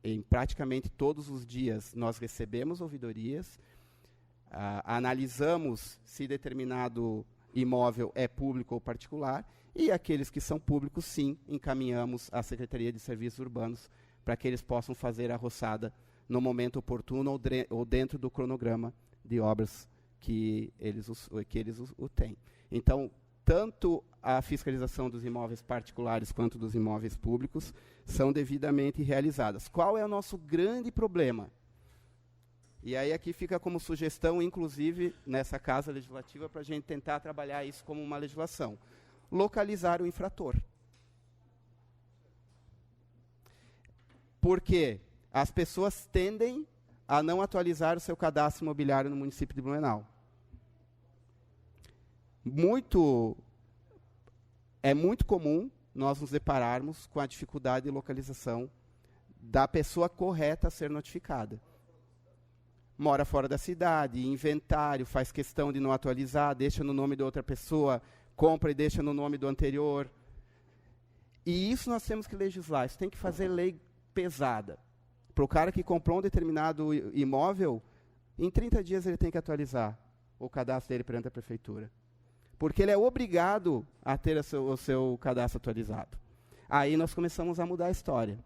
Speaker 4: em praticamente todos os dias, nós recebemos ouvidorias, analisamos se determinado imóvel é público ou particular, e aqueles que são públicos, sim, encaminhamos à Secretaria de Serviços Urbanos para que eles possam fazer a roçada no momento oportuno ou dentro do cronograma de obras que eles o têm. Então, tanto a fiscalização dos imóveis particulares quanto dos imóveis públicos são devidamente realizadas. Qual é o nosso grande problema? E aí aqui fica como sugestão, inclusive, nessa Casa Legislativa, para a gente tentar trabalhar isso como uma legislação. Localizar o infrator. Porque as pessoas tendem a não atualizar o seu cadastro imobiliário no município de Blumenau. É muito comum nós nos depararmos com a dificuldade de localização da pessoa correta a ser notificada. Mora fora da cidade, inventário, faz questão de não atualizar, deixa no nome de outra pessoa, compra e deixa no nome do anterior. E isso nós temos que legislar, isso tem que fazer lei pesada. Para o cara que comprou um determinado imóvel, em 30 dias ele tem que atualizar o cadastro dele perante a prefeitura. Porque ele é obrigado a ter o seu cadastro atualizado. Aí nós começamos a mudar a história.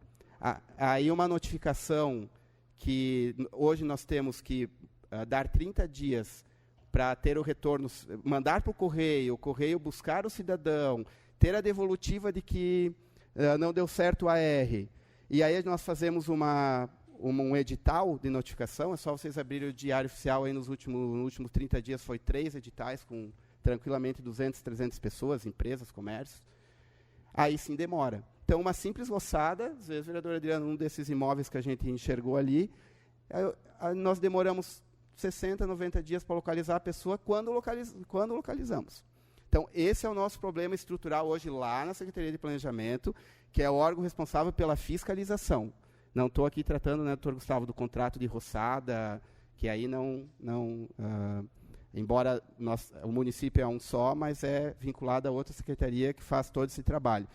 Speaker 4: Aí uma notificação que hoje nós temos que dar 30 dias para ter o retorno, mandar para o correio buscar o cidadão, ter a devolutiva de que não deu certo o AR. E aí nós fazemos um edital de notificação, é só vocês abrirem o Diário Oficial, aí nos últimos 30 dias foi 3 editais, com tranquilamente 200, 300 pessoas, empresas, comércios. Aí sim demora. Então, uma simples roçada, às vezes, vereador Adriano, um desses imóveis que a gente enxergou ali, nós demoramos 60, 90 dias para localizar a pessoa quando localizamos. Então, esse é o nosso problema estrutural hoje lá na Secretaria de Planejamento, que é o órgão responsável pela fiscalização. Não estou aqui tratando, né, doutor Gustavo, do contrato de roçada, que aí embora o município é um só, mas é vinculado a outra secretaria que faz todo esse trabalho.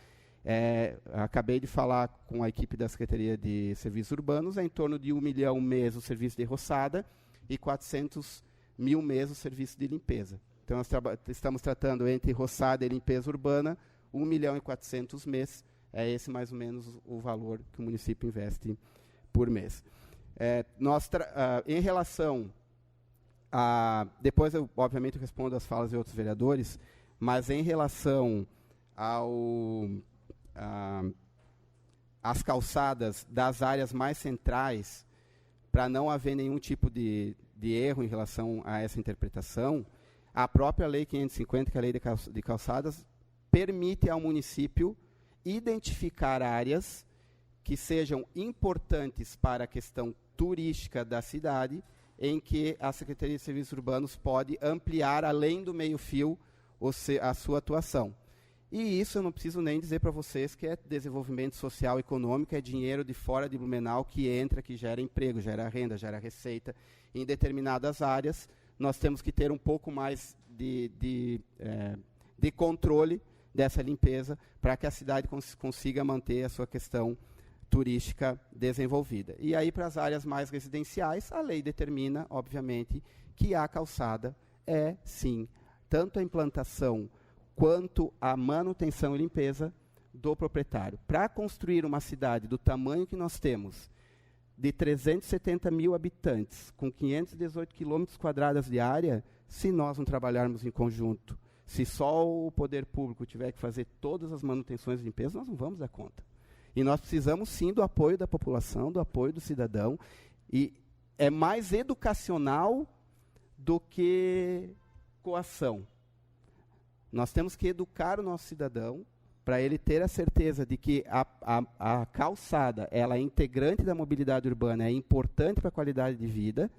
Speaker 4: Acabei de falar com a equipe da Secretaria de Serviços Urbanos, é em torno de 1 milhão mês o serviço de roçada e 400 mil mês o serviço de limpeza. Então, nós estamos tratando entre roçada e limpeza urbana, 1 milhão e 400 mês, é esse mais ou menos o valor que o município investe por mês. Em relação depois, obviamente, eu respondo as falas de outros vereadores, mas em relação às calçadas das áreas mais centrais, para não haver nenhum tipo de erro em relação a essa interpretação, a própria Lei 550, que é a Lei de Calçadas, permite ao município identificar áreas que sejam importantes para a questão turística da cidade, em que a Secretaria de Serviços Urbanos pode ampliar, além do meio-fio, a sua atuação. E isso eu não preciso nem dizer para vocês que é desenvolvimento social e econômico, é dinheiro de fora de Blumenau que entra, que gera emprego, gera renda, gera receita. Em determinadas áreas, nós temos que ter um pouco mais de controle dessa limpeza para que a cidade consiga manter a sua questão turística desenvolvida. E aí, para as áreas mais residenciais, a lei determina, obviamente, que a calçada é, sim, tanto a implantação quanto a manutenção e limpeza do proprietário. Para construir uma cidade do tamanho que nós temos, de 370 mil habitantes, com 518 quilômetros quadrados de área, se nós não trabalharmos em conjunto, se só o poder público tiver que fazer todas as manutenções e limpezas, nós não vamos dar conta. E nós precisamos, sim, do apoio da população, do apoio do cidadão, e é mais educacional do que coação. Nós temos que educar o nosso cidadão para ele ter a certeza de que a calçada ela é integrante da mobilidade urbana, é importante para a qualidade de vida,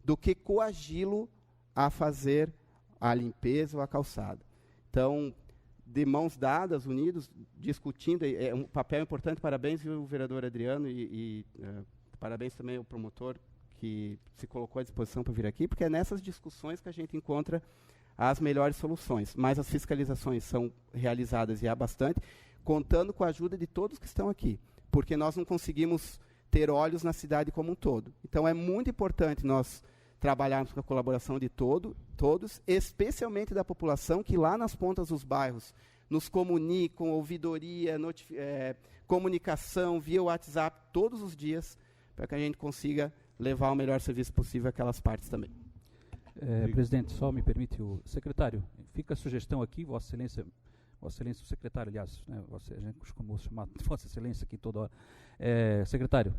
Speaker 4: do que coagi-lo a fazer a limpeza ou a calçada. Então, de mãos dadas, unidos, discutindo, é um papel importante. Parabéns, viu, vereador Adriano, e parabéns também ao promotor que se colocou à disposição para vir aqui, porque é nessas discussões que a gente encontra as melhores soluções. Mas as fiscalizações são realizadas, e há bastante, contando com a ajuda de todos que estão aqui, porque nós não conseguimos ter olhos na cidade como um todo. Então, é muito importante nós trabalharmos com a colaboração de todos, especialmente da população, que lá nas pontas dos bairros nos comunicam, ouvidoria, comunicação via WhatsApp todos os dias, para que a gente consiga levar o melhor serviço possível àquelas partes também.
Speaker 2: Presidente, só me permite, o secretário, fica a sugestão aqui, Vossa Excelência, o secretário, aliás, né, a gente costuma chamar Vossa Excelência aqui toda hora. Secretário,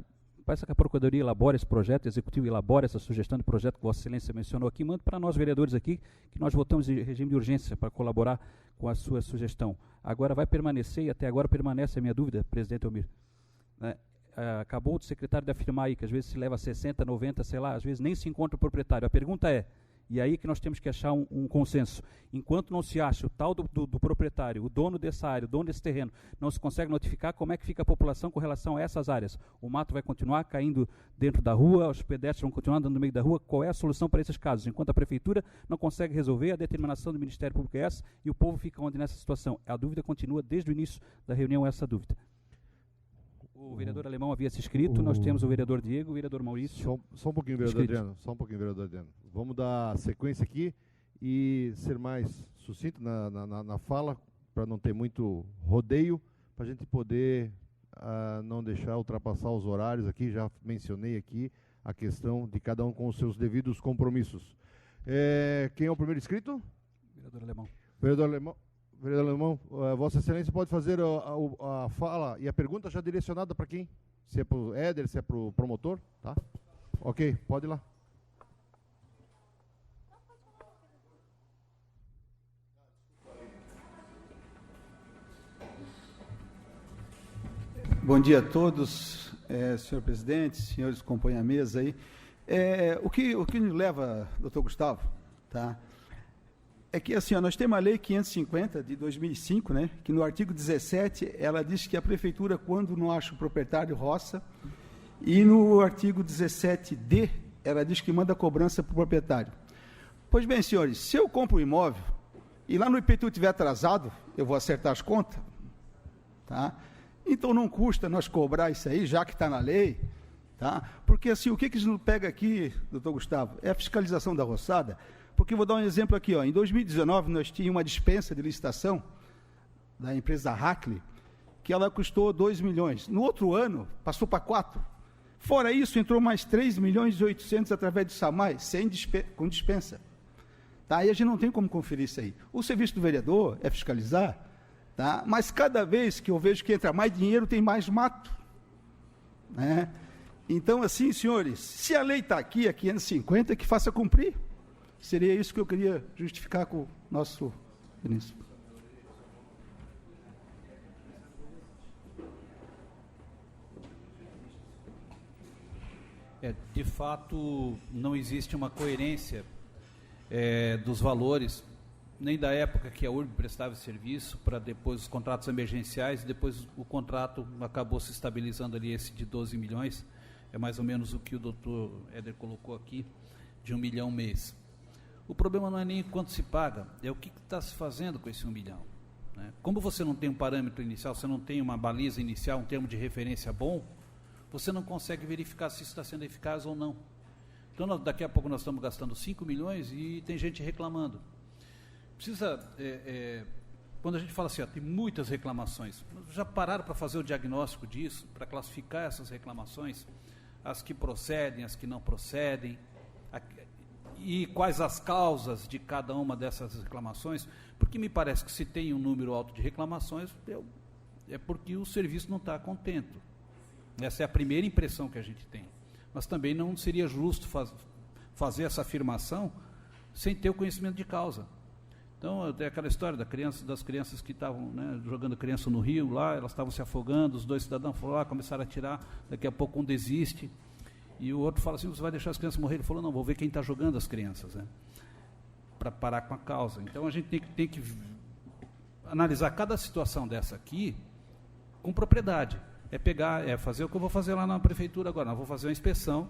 Speaker 2: peça que a Procuradoria elabore esse projeto, o Executivo elabore essa sugestão de projeto que Vossa Excelência mencionou aqui, mande para nós, vereadores aqui, que nós votamos em regime de urgência para colaborar com a sua sugestão. Agora vai permanecer, e até agora permanece a minha dúvida, presidente Elmir, né? Acabou o secretário de afirmar aí que às vezes se leva 60, 90, sei lá, às vezes nem se encontra o proprietário. A pergunta é, e aí que nós temos que achar um consenso, enquanto não se acha o tal do proprietário, o dono dessa área, o dono desse terreno, não se consegue notificar, como é que fica a população com relação a essas áreas? O mato vai continuar caindo dentro da rua, os pedestres vão continuar andando no meio da rua, qual é a solução para esses casos? Enquanto a Prefeitura não consegue resolver, a determinação do Ministério Público é essa, e o povo fica onde nessa situação? A dúvida continua desde o início da reunião, essa dúvida. O vereador Alemão havia se inscrito, nós temos o vereador Diego, o vereador Maurício.
Speaker 1: Só um pouquinho, vereador Adriano. Só um pouquinho, vereador Adriano. Vamos dar sequência aqui e ser mais sucinto na fala, para não ter muito rodeio, para a gente poder não deixar ultrapassar os horários aqui. Já mencionei aqui a questão de cada um com os seus devidos compromissos. Quem é o primeiro inscrito?
Speaker 2: Vereador Alemão.
Speaker 1: Vereador Alemão. Vereador Alemão, Vossa Excelência pode fazer a fala e a pergunta já direcionada para quem? Se é para o Éder, se é para o promotor? Tá? Ok, pode ir lá.
Speaker 5: Bom dia a todos, senhor presidente, senhores que compõem a mesa aí. O que nos leva, doutor Gustavo, tá? É que assim, nós temos a Lei 550 de 2005, né, que no artigo 17 ela diz que a prefeitura, quando não acha o proprietário, roça, e no artigo 17D ela diz que manda cobrança para o proprietário. Pois bem, senhores, se eu compro um imóvel e lá no IPTU estiver atrasado, eu vou acertar as contas, tá? Então não custa nós cobrar isso aí, já que está na lei, tá? Porque assim, o que nos pega aqui, doutor Gustavo, é a fiscalização da roçada. Porque vou dar um exemplo aqui, em 2019 nós tínhamos uma dispensa de licitação da empresa Hackley, que ela custou 2 milhões. No outro ano, passou para 4. Fora isso, entrou mais 3 milhões e 800 através do SAMAI, com dispensa. Tá? Aí a gente não tem como conferir isso aí. O serviço do vereador é fiscalizar, tá? Mas cada vez que eu vejo que entra mais dinheiro, tem mais mato. Né? Então, assim, senhores, se a lei está aqui, a 550, que faça cumprir. Seria isso que eu queria justificar com o nosso ministro.
Speaker 3: De fato, não existe uma coerência dos valores, nem da época que a URB prestava esse serviço, para depois os contratos emergenciais, e depois o contrato acabou se estabilizando ali, esse de 12 milhões, é mais ou menos o que o doutor Éder colocou aqui, de 1 milhão mês. O problema não é nem quanto se paga, é o que está se fazendo com esse 1 milhão. Né? Como você não tem um parâmetro inicial, você não tem uma baliza inicial, um termo de referência bom, você não consegue verificar se isso está sendo eficaz ou não. Então, daqui a pouco nós estamos gastando 5 milhões e tem gente reclamando. Precisa, quando a gente fala assim, tem muitas reclamações, já pararam para fazer o diagnóstico disso, para classificar essas reclamações, as que procedem, as que não procedem, e quais as causas de cada uma dessas reclamações? Porque me parece que se tem um número alto de reclamações, é porque o serviço não está contento. Essa é a primeira impressão que a gente tem. Mas também não seria justo fazer essa afirmação sem ter o conhecimento de causa. Então, tem aquela história das crianças que estavam, né, jogando criança no rio, lá, elas estavam se afogando, os 2 cidadãos foram lá, começaram a atirar, daqui a pouco um desiste, e o outro fala assim, você vai deixar as crianças morrer? Ele falou, não, vou ver quem está jogando as crianças, né, para parar com a causa. Então, a gente tem que analisar cada situação dessa aqui com propriedade. É fazer o que eu vou fazer lá na prefeitura agora, nós vamos fazer uma inspeção,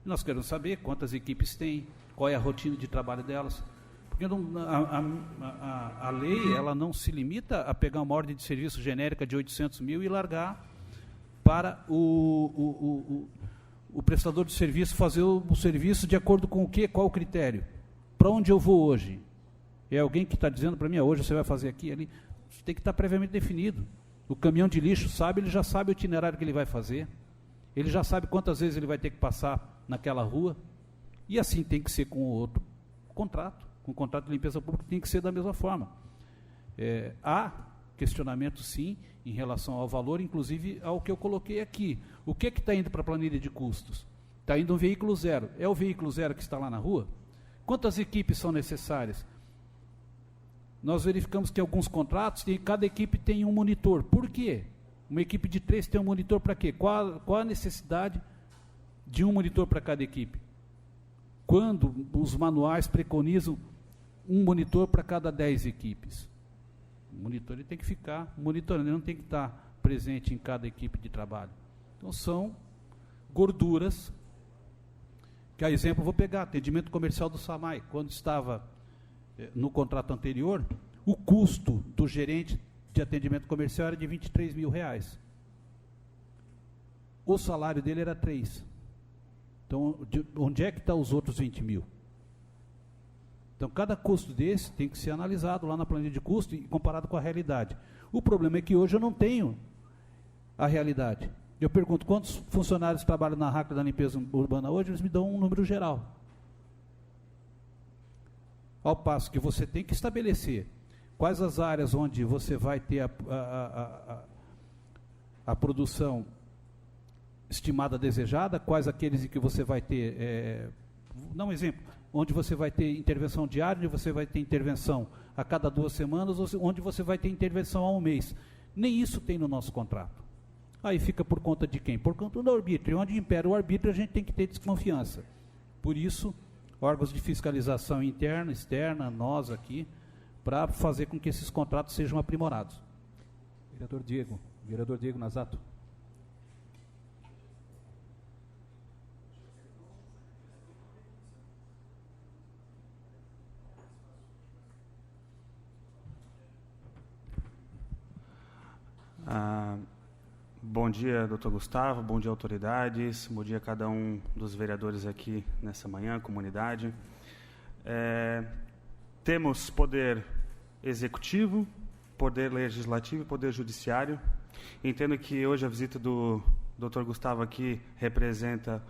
Speaker 3: e nós queremos saber quantas equipes tem, qual é a rotina de trabalho delas. Porque a lei ela não se limita a pegar uma ordem de serviço genérica de 800 mil e largar para o prestador de serviço fazer o serviço de acordo com o quê? Qual o critério? Para onde eu vou hoje? É alguém que está dizendo para mim, hoje você vai fazer aqui, ali. Isso tem que estar previamente definido. O caminhão de lixo ele já sabe o itinerário que ele vai fazer, ele já sabe quantas vezes ele vai ter que passar naquela rua, e assim tem que ser com o outro contrato. Com o contrato de limpeza pública tem que ser da mesma forma. Há questionamento, sim, em relação ao valor, inclusive ao que eu coloquei aqui. O que está indo para a planilha de custos? Está indo um veículo zero. É o veículo zero que está lá na rua? Quantas equipes são necessárias? Nós verificamos que alguns contratos, cada equipe tem um monitor. Por quê? Uma equipe de 3 tem um monitor para quê? Qual a necessidade de um monitor para cada equipe? Quando os manuais preconizam um monitor para cada 10 equipes. O monitor ele tem que ficar monitorando, ele não tem que estar presente em cada equipe de trabalho. Então, são gorduras, que a exemplo, vou pegar, atendimento comercial do SAMAI, quando estava no contrato anterior, o custo do gerente de atendimento comercial era de R$23 mil. O salário dele era 3. Então, onde é que estão os outros 20 mil? Então, cada custo desse tem que ser analisado lá na planilha de custo e comparado com a realidade. O problema é que hoje eu não tenho a realidade. Eu pergunto, quantos funcionários trabalham na RACLA da limpeza urbana hoje? Eles me dão um número geral. Ao passo que você tem que estabelecer quais as áreas onde você vai ter a produção estimada desejada, quais aqueles em que você vai ter, vou dar um exemplo, onde você vai ter intervenção diária, onde você vai ter intervenção a cada 2 semanas, onde você vai ter intervenção a 1 mês. Nem isso tem no nosso contrato. Aí fica por conta de quem? Por conta do arbítrio. Onde impera o arbítrio, a gente tem que ter desconfiança. Por isso, órgãos de fiscalização interna, externa, nós aqui, para fazer com que esses contratos sejam aprimorados.
Speaker 2: Vereador Diego Nazato.
Speaker 6: Bom dia, doutor Gustavo, bom dia, autoridades, bom dia a cada um dos vereadores aqui nessa manhã, comunidade. Temos poder executivo, poder legislativo e poder judiciário. Entendo que hoje a visita do doutor Gustavo aqui representa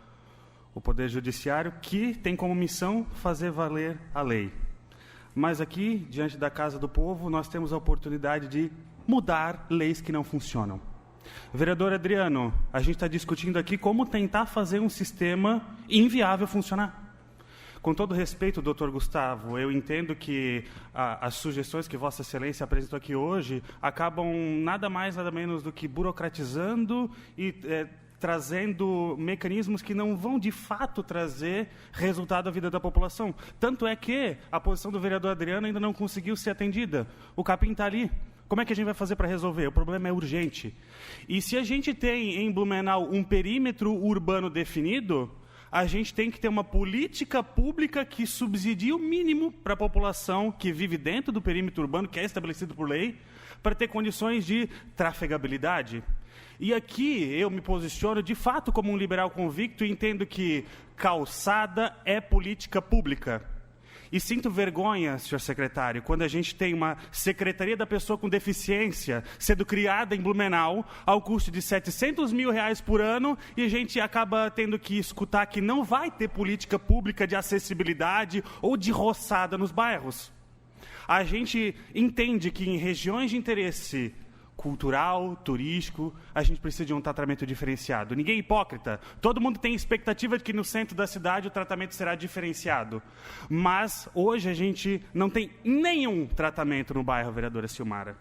Speaker 6: o poder judiciário, que tem como missão fazer valer a lei. Mas aqui, diante da Casa do Povo, nós temos a oportunidade de mudar leis que não funcionam. Vereador Adriano, a gente está discutindo aqui como tentar fazer um sistema inviável funcionar. Com todo respeito, doutor Gustavo, eu entendo que as sugestões que Vossa Excelência apresentou aqui hoje acabam nada mais, nada menos do que burocratizando e trazendo mecanismos que não vão, de fato, trazer resultado à vida da população. Tanto é que a posição do vereador Adriano ainda não conseguiu ser atendida. O capim está ali. Como é que a gente vai fazer para resolver? O problema é urgente. E se a gente tem em Blumenau um perímetro urbano definido, a gente tem que ter uma política pública que subsidie o mínimo para a população que vive dentro do perímetro urbano, que é estabelecido por lei, para ter condições de trafegabilidade. E aqui eu me posiciono, de fato, como um liberal convicto e entendo que calçada é política pública. E sinto vergonha, senhor secretário, quando a gente tem uma Secretaria da Pessoa com Deficiência sendo criada em Blumenau ao custo de R$700 mil por ano e a gente acaba tendo que escutar que não vai ter política pública de acessibilidade ou de roçada nos bairros. A gente entende que em regiões de interesse cultural, turístico, a gente precisa de um tratamento diferenciado. Ninguém é hipócrita. Todo mundo tem expectativa de que no centro da cidade o tratamento será diferenciado. Mas hoje a gente não tem nenhum tratamento no bairro, vereadora Silmara.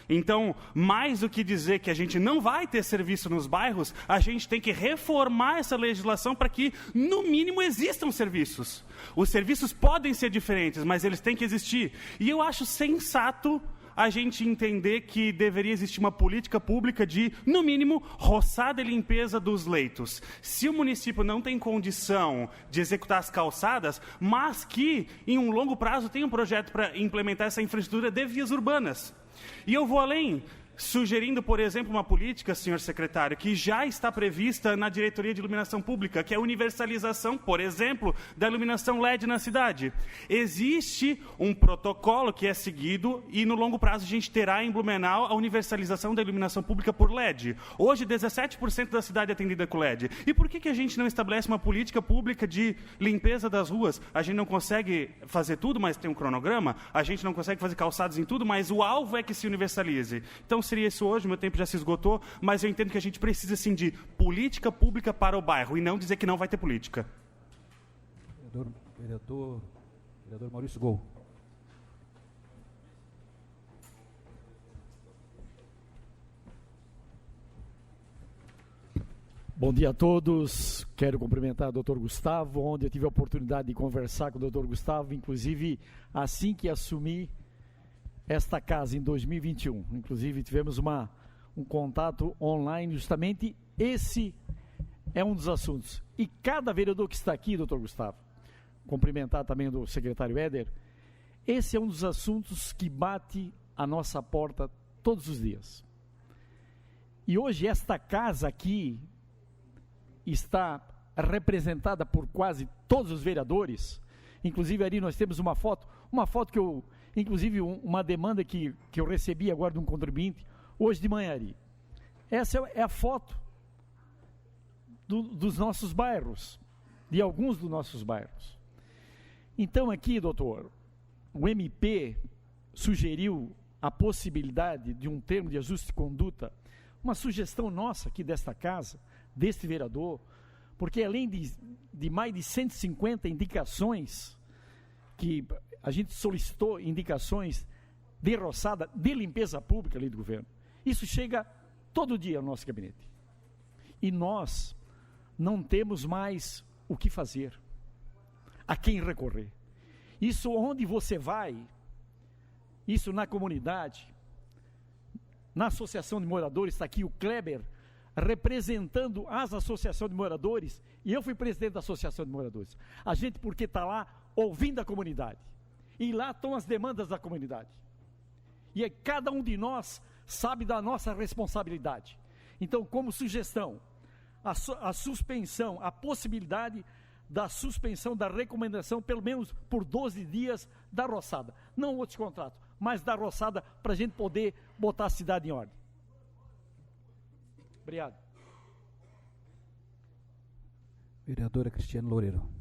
Speaker 6: Então, mais do que dizer que a gente não vai ter serviço nos bairros, a gente tem que reformar essa legislação para que, no mínimo, existam serviços. Os serviços podem ser diferentes, mas eles têm que existir. E eu acho sensato a gente entender que deveria existir uma política pública de, no mínimo, roçada e limpeza dos leitos. Se o município não tem condição de executar as calçadas, mas que, em um longo prazo, tem um projeto para implementar essa infraestrutura de vias urbanas. E eu vou além, sugerindo, por exemplo, uma política, senhor secretário, que já está prevista na Diretoria de Iluminação Pública, que é a universalização, por exemplo, da iluminação LED na cidade. Existe um protocolo que é seguido e, no longo prazo, a gente terá em Blumenau a universalização da iluminação pública por LED. Hoje, 17% da cidade é atendida com LED. E por que a gente não estabelece uma política pública de limpeza das ruas? A gente não consegue fazer tudo, mas tem um cronograma. A gente não consegue fazer calçados em tudo, mas o alvo é que se universalize. Então, seria isso hoje, meu tempo já se esgotou, mas eu entendo que a gente precisa, sim, de política pública para o bairro, e não dizer que não vai ter política.
Speaker 2: Vereador Maurício Gol.
Speaker 7: Bom dia a todos, quero cumprimentar o Dr. Gustavo, onde eu tive a oportunidade de conversar com o Dr. Gustavo, inclusive assim que assumi esta casa em 2021, inclusive tivemos um contato online, justamente esse é um dos assuntos. E cada vereador que está aqui, doutor Gustavo, cumprimentar também o secretário Éder, esse é um dos assuntos que bate a nossa porta todos os dias. E hoje esta casa aqui está representada por quase todos os vereadores, inclusive ali nós temos uma foto que eu... Inclusive, uma demanda que eu recebi agora de um contribuinte, hoje de manhã ali. Essa é a foto dos nossos bairros, de alguns dos nossos bairros. Então, aqui, doutor, o MP sugeriu a possibilidade de um termo de ajuste de conduta, uma sugestão nossa aqui desta casa, deste vereador, porque além de mais de 150 indicações que a gente solicitou indicações de roçada, de limpeza pública ali do governo. Isso chega todo dia ao nosso gabinete. E nós não temos mais o que fazer, a quem recorrer. Isso onde você vai, isso na comunidade, na associação de moradores, está aqui o Kleber, representando as associações de moradores, e eu fui presidente da associação de moradores. A gente, porque está lá ouvindo a comunidade. E lá estão as demandas da comunidade. E cada um de nós sabe da nossa responsabilidade. Então, como sugestão, a suspensão, a possibilidade da suspensão da recomendação, pelo menos por 12 dias, da roçada. Não outros contratos, mas da roçada, para a gente poder botar a cidade em ordem. Obrigado.
Speaker 2: Vereadora Cristiane Loureiro.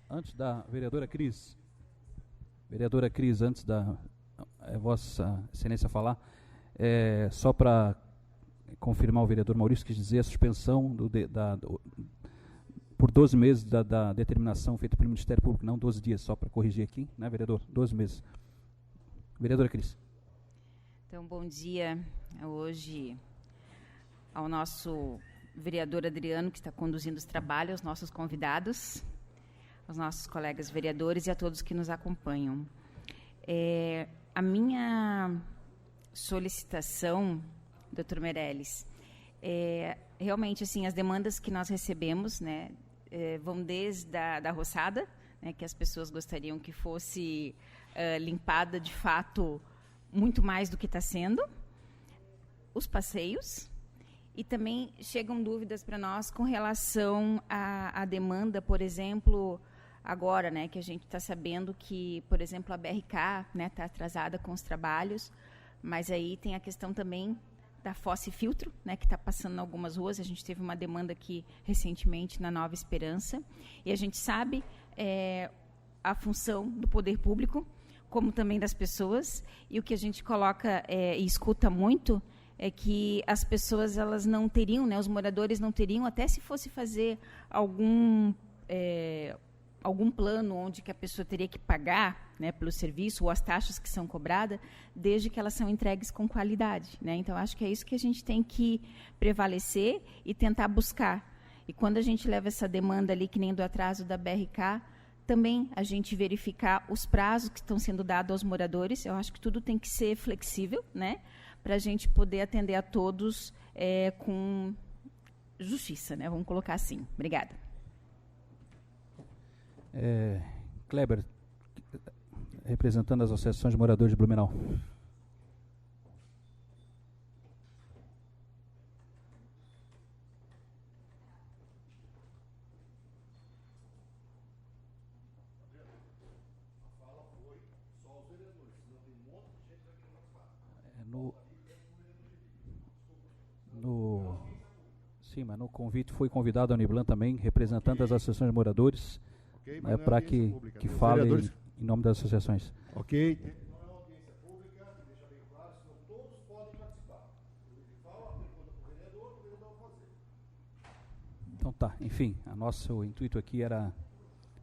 Speaker 2: Antes da vereadora Cris, antes da Vossa Excelência falar, só para confirmar, o vereador Maurício quis dizer a suspensão por 12 meses da determinação feita pelo Ministério Público, não 12 dias, só para corrigir aqui, né, vereador? 12 meses. Vereadora Cris.
Speaker 8: Então, bom dia hoje ao nosso vereador Adriano, que está conduzindo os trabalhos, aos nossos convidados, aos nossos colegas vereadores e a todos que nos acompanham. A minha solicitação, doutor Meirelles, realmente, assim, as demandas que nós recebemos, né, vão desde da roçada, né, que as pessoas gostariam que fosse limpada, de fato, muito mais do que está sendo, os passeios, e também chegam dúvidas para nós com relação à demanda, por exemplo, agora, né, que a gente está sabendo que, por exemplo, a BRK, né, está atrasada com os trabalhos, mas aí tem a questão também da fossa e filtro, né, que está passando em algumas ruas. A gente teve uma demanda aqui recentemente na Nova Esperança. E a gente sabe a função do poder público, como também das pessoas. E o que a gente coloca e escuta muito é que as pessoas elas não teriam, né, os moradores não teriam, até se fosse fazer algum plano onde que a pessoa teria que pagar, né, pelo serviço ou as taxas que são cobradas, desde que elas são entregues com qualidade, né? Então, acho que é isso que a gente tem que prevalecer e tentar buscar. E quando a gente leva essa demanda ali, que nem do atraso da BRK, também a gente verificar os prazos que estão sendo dados aos moradores. Eu acho que tudo tem que ser flexível, né, para a gente poder atender a todos com justiça, né? Vamos colocar assim. Obrigada.
Speaker 2: Kleber, representando as associações de moradores de Blumenau. Sim, mas no convite foi convidado a Uniblan também, representando as associações de moradores, para que fale em nome das associações.
Speaker 1: Ok. Não é uma audiência pública, deixa bem claro, senão todos podem participar. Ele fala, pergunta para o vereador vai fazer.
Speaker 2: Então tá, enfim, nosso intuito aqui era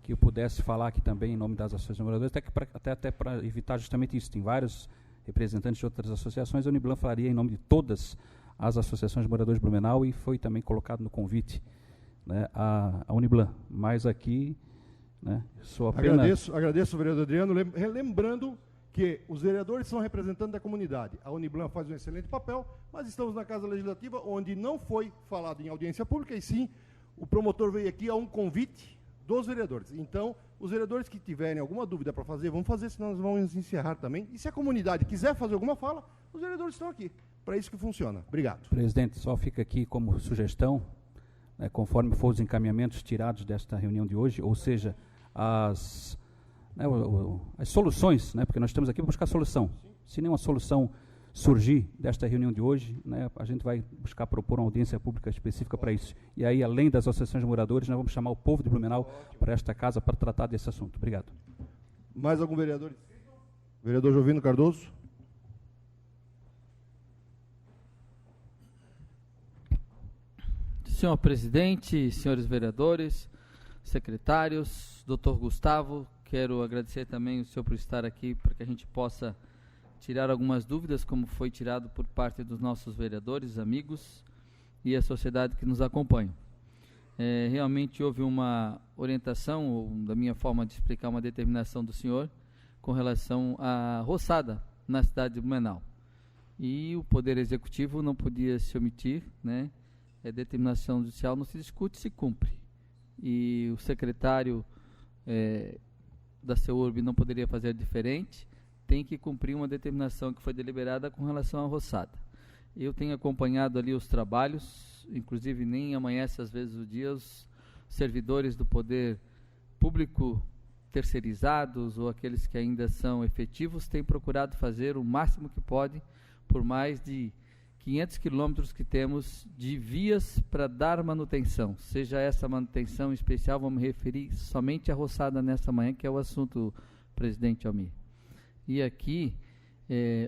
Speaker 2: que eu pudesse falar aqui também em nome das associações de moradores, até para evitar justamente isso. Tem vários representantes de outras associações, a Uniblan falaria em nome de todas as associações de moradores de Blumenau, e foi também colocado no convite, né, a Uniblan. Mas aqui, né, sou apenas...
Speaker 1: Agradeço, vereador Adriano, lembrando que os vereadores são representantes da comunidade. A Uniblan faz um excelente papel, mas estamos na Casa Legislativa, onde não foi falado em audiência pública, e sim, o promotor veio aqui a um convite dos vereadores. Então, os vereadores que tiverem alguma dúvida para fazer, vamos fazer, senão nós vamos encerrar também. E se a comunidade quiser fazer alguma fala, os vereadores estão aqui. Para isso que funciona. Obrigado.
Speaker 2: Presidente, só fica aqui como sugestão, né, conforme for os encaminhamentos tirados desta reunião de hoje, ou seja, as soluções, né, porque nós estamos aqui para buscar solução. Se nenhuma solução surgir desta reunião de hoje, né, a gente vai buscar propor uma audiência pública específica para isso. E aí, além das associações de moradores, nós vamos chamar o povo de Blumenau para esta casa para tratar desse assunto. Obrigado.
Speaker 1: Mais algum vereador? Vereador Jovino Cardoso.
Speaker 9: Senhor presidente, senhores vereadores, secretários, doutor Gustavo, quero agradecer também o senhor por estar aqui para que a gente possa tirar algumas dúvidas, como foi tirado por parte dos nossos vereadores, amigos e a sociedade que nos acompanha. Realmente houve uma orientação, ou da minha forma de explicar, uma determinação do senhor com relação à roçada na cidade de Blumenau. E o Poder Executivo não podia se omitir, né? A determinação judicial não se discute, se cumpre. E o secretário da CEURB não poderia fazer diferente, tem que cumprir uma determinação que foi deliberada com relação à roçada. Eu tenho acompanhado ali os trabalhos, inclusive nem amanhece às vezes o dia, os servidores do poder público terceirizados ou aqueles que ainda são efetivos têm procurado fazer o máximo que pode por mais de 500 quilômetros que temos de vias para dar manutenção. Seja essa manutenção especial, vamos me referir somente à roçada nesta manhã, que é o assunto, presidente Almir. E aqui,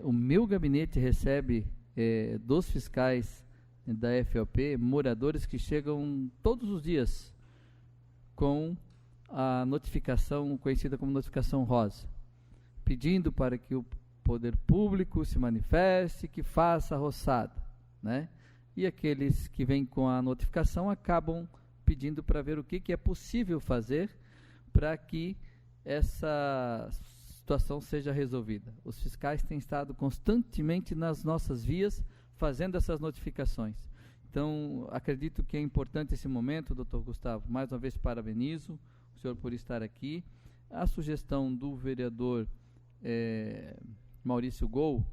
Speaker 9: o meu gabinete recebe dos fiscais da FOP, moradores que chegam todos os dias com a notificação conhecida como notificação rosa, pedindo para que o poder público se manifeste, que faça a roçada, né? E aqueles que vêm com a notificação acabam pedindo para ver o que é possível fazer para que essa situação seja resolvida. Os fiscais têm estado constantemente nas nossas vias fazendo essas notificações. Então, acredito que é importante esse momento, doutor Gustavo. Mais uma vez parabenizo o senhor por estar aqui. A sugestão do vereador Maurício Gol,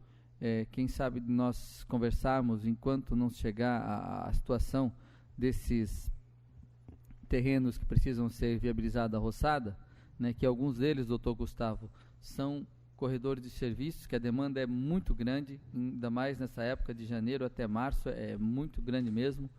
Speaker 9: quem sabe nós conversarmos enquanto não chegar à situação desses terrenos que precisam ser viabilizados a roçada, né, que alguns deles, doutor Gustavo, são corredores de serviços, que a demanda é muito grande, ainda mais nessa época de janeiro até março, é muito grande mesmo.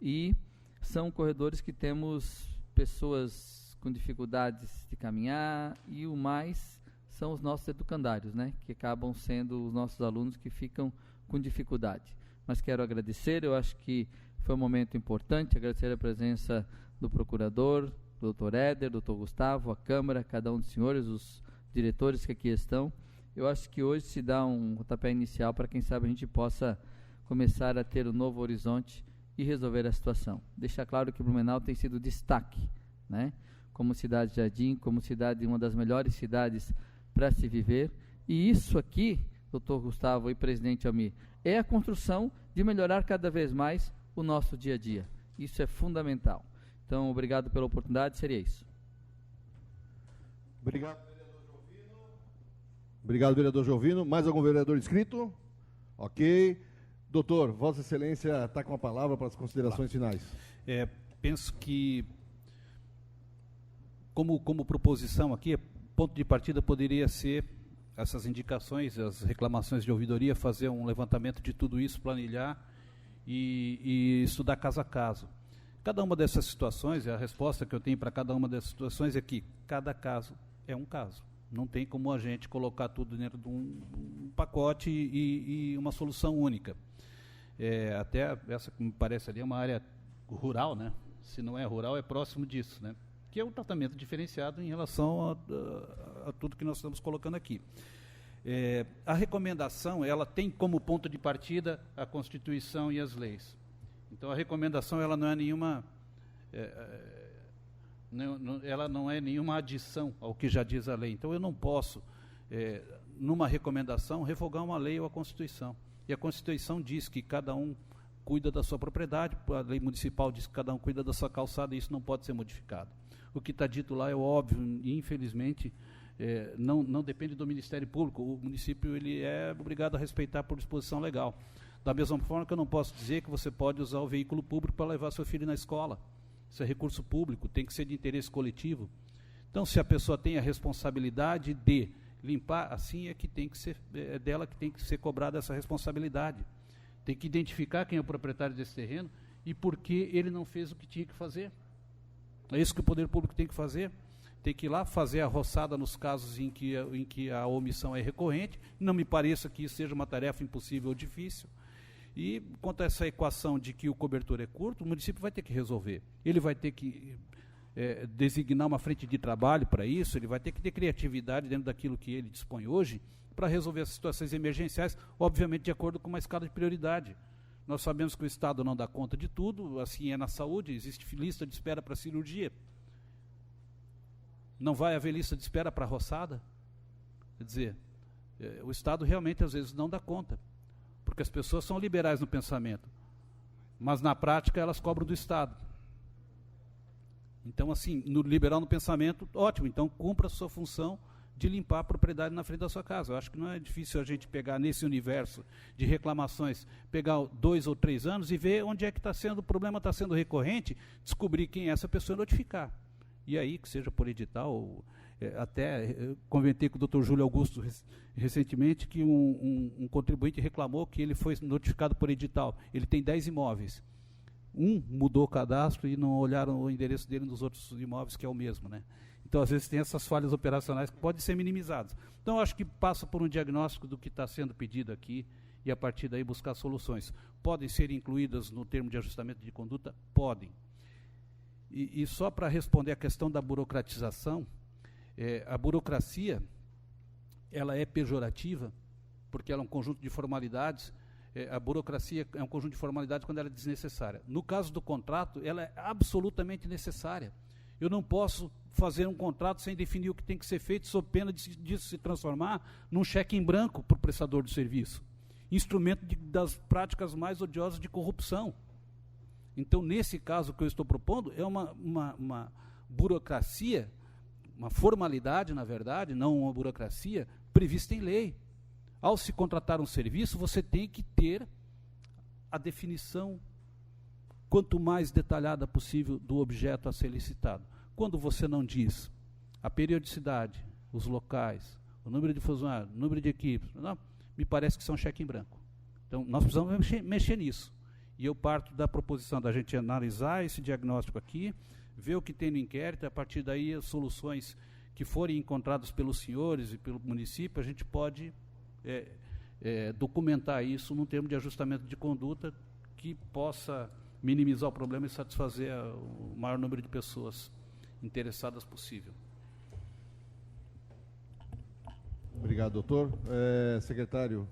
Speaker 9: E são corredores que temos pessoas com dificuldades de caminhar, e o mais são os nossos educandários, né, que acabam sendo os nossos alunos que ficam com dificuldade. Mas quero agradecer, eu acho que foi um momento importante, agradecer a presença do procurador, do Dr. Éder, do Dr. Gustavo, a Câmara, cada um dos senhores, os diretores que aqui estão. Eu acho que hoje se dá um pontapé inicial para, quem sabe, a gente possa começar a ter um novo horizonte e resolver a situação. Deixar claro que Blumenau tem sido destaque, né, como cidade jardim, como cidade, uma das melhores cidades para se viver. E isso aqui, Dr. Gustavo e presidente Almir, é a construção de melhorar cada vez mais o nosso dia a dia. Isso é fundamental. Então, obrigado pela oportunidade, seria isso.
Speaker 1: Obrigado, vereador Jovino. Obrigado, vereador Jovino. Mais algum vereador inscrito? Ok. Doutor, Vossa Excelência está com a palavra para as considerações finais.
Speaker 3: Penso que, como proposição aqui, ponto de partida poderia ser essas indicações, as reclamações de ouvidoria, fazer um levantamento de tudo isso, planilhar e estudar caso a caso. Cada uma dessas situações, a resposta que eu tenho para cada uma dessas situações é que cada caso é um caso. Não tem como a gente colocar tudo dentro de um pacote e uma solução única. Até essa que me parece ali é uma área rural, né? Se não é rural, é próximo disso, né? Que é um tratamento diferenciado em relação a tudo que nós estamos colocando aqui. A recomendação, ela tem como ponto de partida a Constituição e as leis. Então, a recomendação, ela não é nenhuma, ela não é nenhuma adição ao que já diz a lei. Então, eu não posso, numa recomendação, revogar uma lei ou a Constituição. E a Constituição diz que cada um cuida da sua propriedade, a lei municipal diz que cada um cuida da sua calçada, e isso não pode ser modificado. O que está dito lá é óbvio, e infelizmente não depende do Ministério Público. O município ele é obrigado a respeitar por disposição legal. Da mesma forma que eu não posso dizer que você pode usar o veículo público para levar seu filho na escola. Isso é recurso público, tem que ser de interesse coletivo. Então, se a pessoa tem a responsabilidade de limpar, assim é que tem que ser, dela que tem que ser cobrada essa responsabilidade. Tem que identificar quem é o proprietário desse terreno e por que ele não fez o que tinha que fazer. É isso que o poder público tem que fazer. Tem que ir lá fazer a roçada nos casos em que a omissão é recorrente. Não me pareça que isso seja uma tarefa impossível ou difícil. E quanto a essa equação de que o cobertor é curto, o município vai ter que resolver. Ele vai ter que designar uma frente de trabalho para isso, ele vai ter que ter criatividade dentro daquilo que ele dispõe hoje para resolver as situações emergenciais, obviamente de acordo com uma escala de prioridade. Nós sabemos que o Estado não dá conta de tudo, assim é na saúde, existe lista de espera para cirurgia. Não vai haver lista de espera para roçada? Quer dizer, o Estado realmente às vezes não dá conta, porque as pessoas são liberais no pensamento, mas na prática elas cobram do Estado. Então, assim, no liberal no pensamento, ótimo, então cumpra a sua função de limpar a propriedade na frente da sua casa. Eu acho que não é difícil a gente pegar nesse universo de reclamações, pegar 2 ou 3 anos e ver onde é que está sendo, o problema está sendo recorrente, descobrir quem é essa pessoa e notificar. E aí, que seja por edital, até comentei com o Dr. Júlio Augusto recentemente que um contribuinte reclamou que ele foi notificado por edital. Ele tem 10 imóveis. Mudou o cadastro e não olharam o endereço dele nos outros imóveis, que é o mesmo, né? Então, às vezes, tem essas falhas operacionais que podem ser minimizadas. Então, acho que passa por um diagnóstico do que está sendo pedido aqui e, a partir daí, buscar soluções. Podem ser incluídas no termo de ajustamento de conduta? Podem. E só para responder a questão da burocratização, a burocracia, ela é pejorativa, porque ela é um conjunto de formalidades. A burocracia é um conjunto de formalidades quando ela é desnecessária. No caso do contrato, ela é absolutamente necessária. Eu não posso fazer um contrato sem definir o que tem que ser feito, sob pena disso se transformar num cheque em branco para o prestador do serviço. Instrumento das práticas mais odiosas de corrupção. Então, nesse caso que eu estou propondo, é uma burocracia, uma formalidade, na verdade, não uma burocracia, prevista em lei. Ao se contratar um serviço, você tem que ter a definição quanto mais detalhada possível do objeto a ser licitado. Quando você não diz a periodicidade, os locais, o número de funcionários, o número de equipes, não, me parece que são cheque em branco. Então, nós precisamos mexer nisso. E eu parto da proposição da gente analisar esse diagnóstico aqui, ver o que tem no inquérito, a partir daí as soluções que forem encontradas pelos senhores e pelo município, a gente pode documentar isso num termo de ajustamento de conduta que possa minimizar o problema e satisfazer o maior número de pessoas interessadas possível.
Speaker 1: Obrigado, doutor. Secretário,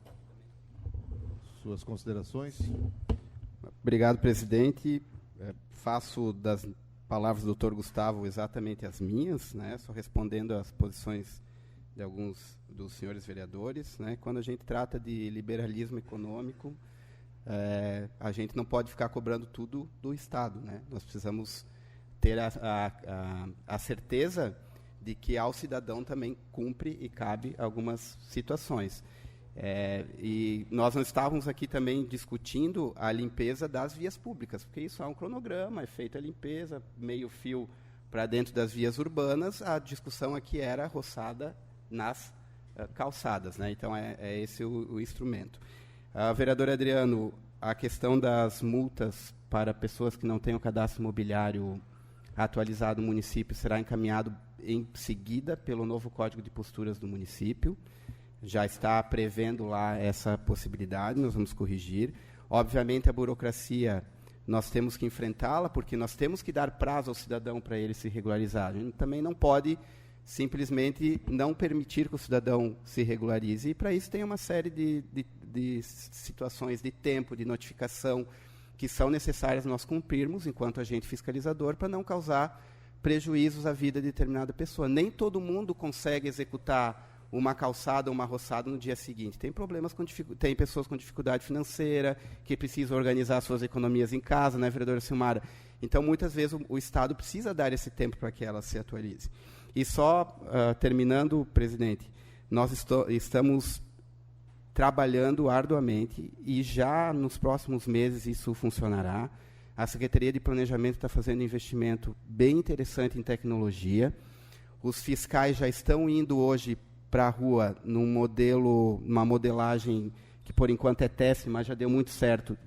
Speaker 1: suas considerações.
Speaker 4: Obrigado, presidente. Faço das palavras do doutor Gustavo exatamente as minhas, né, só respondendo às posições de alguns dos senhores vereadores. Né, quando a gente trata de liberalismo econômico, a gente não pode ficar cobrando tudo do Estado. Né, nós precisamos ter a certeza de que ao cidadão também cumpre e cabe algumas situações. E nós não estávamos aqui também discutindo a limpeza das vias públicas, porque isso é um cronograma, é feita a limpeza, meio fio para dentro das vias urbanas, a discussão aqui era roçada nas calçadas. Né? Então, é esse o instrumento. Vereador Adriano, a questão das multas para pessoas que não têm o cadastro imobiliário atualizado no município será encaminhado em seguida pelo novo Código de Posturas do município. Já está prevendo lá essa possibilidade, nós vamos corrigir. Obviamente, a burocracia, nós temos que enfrentá-la, porque nós temos que dar prazo ao cidadão para ele se regularizar. A gente também não pode simplesmente não permitir que o cidadão se regularize. E, para isso, tem uma série de situações de tempo, de notificação, que são necessárias nós cumprirmos, enquanto agente fiscalizador, para não causar prejuízos à vida de determinada pessoa. Nem todo mundo consegue executar uma calçada ou uma roçada no dia seguinte. Tem tem pessoas com dificuldade financeira, que precisam organizar suas economias em casa, né, vereadora Silmara? Então, muitas vezes, o Estado precisa dar esse tempo para que ela se atualize. E só, terminando, presidente, nós estamos trabalhando arduamente e já nos próximos meses isso funcionará. A Secretaria de Planejamento está fazendo um investimento bem interessante em tecnologia. Os fiscais já estão indo hoje para a rua numa modelagem que, por enquanto, é teste, mas já deu muito certo,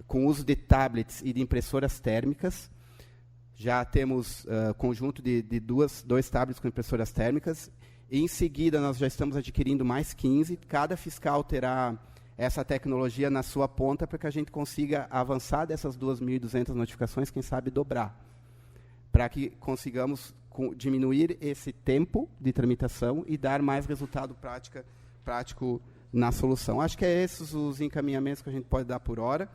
Speaker 4: com uso de tablets e de impressoras térmicas. Já temos conjunto de dois tablets com impressoras térmicas. E, em seguida, nós já estamos adquirindo mais 15. Cada fiscal terá essa tecnologia na sua ponta para que a gente consiga avançar dessas 2.200 notificações, quem sabe dobrar, para que consigamos diminuir esse tempo de tramitação e dar mais resultado prático na solução. Acho que esses os encaminhamentos que a gente pode dar por hora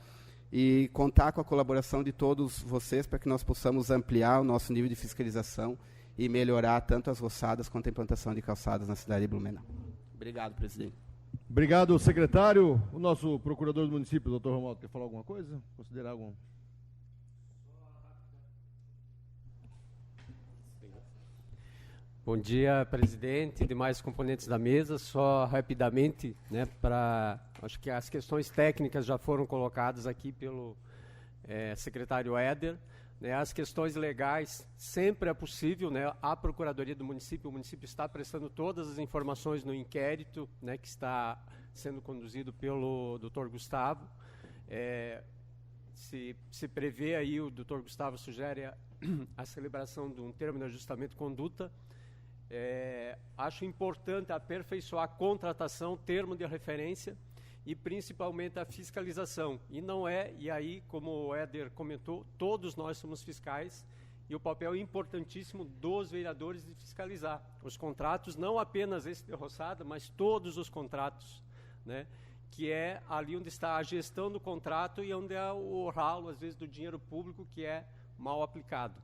Speaker 4: e contar com a colaboração de todos vocês para que nós possamos ampliar o nosso nível de fiscalização e melhorar tanto as roçadas quanto a implantação de calçadas na cidade de Blumenau. Obrigado, presidente.
Speaker 1: Obrigado, secretário. O nosso procurador do município, doutor Romualdo, quer falar alguma coisa? Considerar algum?
Speaker 10: Bom dia, presidente e demais componentes da mesa. Só rapidamente, né, acho que as questões técnicas já foram colocadas aqui pelo secretário Éder. Né, as questões legais, sempre é possível, né, a Procuradoria do município, o município está prestando todas as informações no inquérito, né, que está sendo conduzido pelo doutor Gustavo. Se prevê aí, o doutor Gustavo sugere a celebração de um termo de ajustamento de conduta. Acho importante aperfeiçoar a contratação, termo de referência e principalmente a fiscalização. E aí, como o Éder comentou, todos nós somos fiscais e o papel importantíssimo dos vereadores de fiscalizar os contratos, não apenas esse de roçada, mas todos os contratos, né? Que é ali onde está a gestão do contrato e onde é o ralo, às vezes, do dinheiro público que é mal aplicado.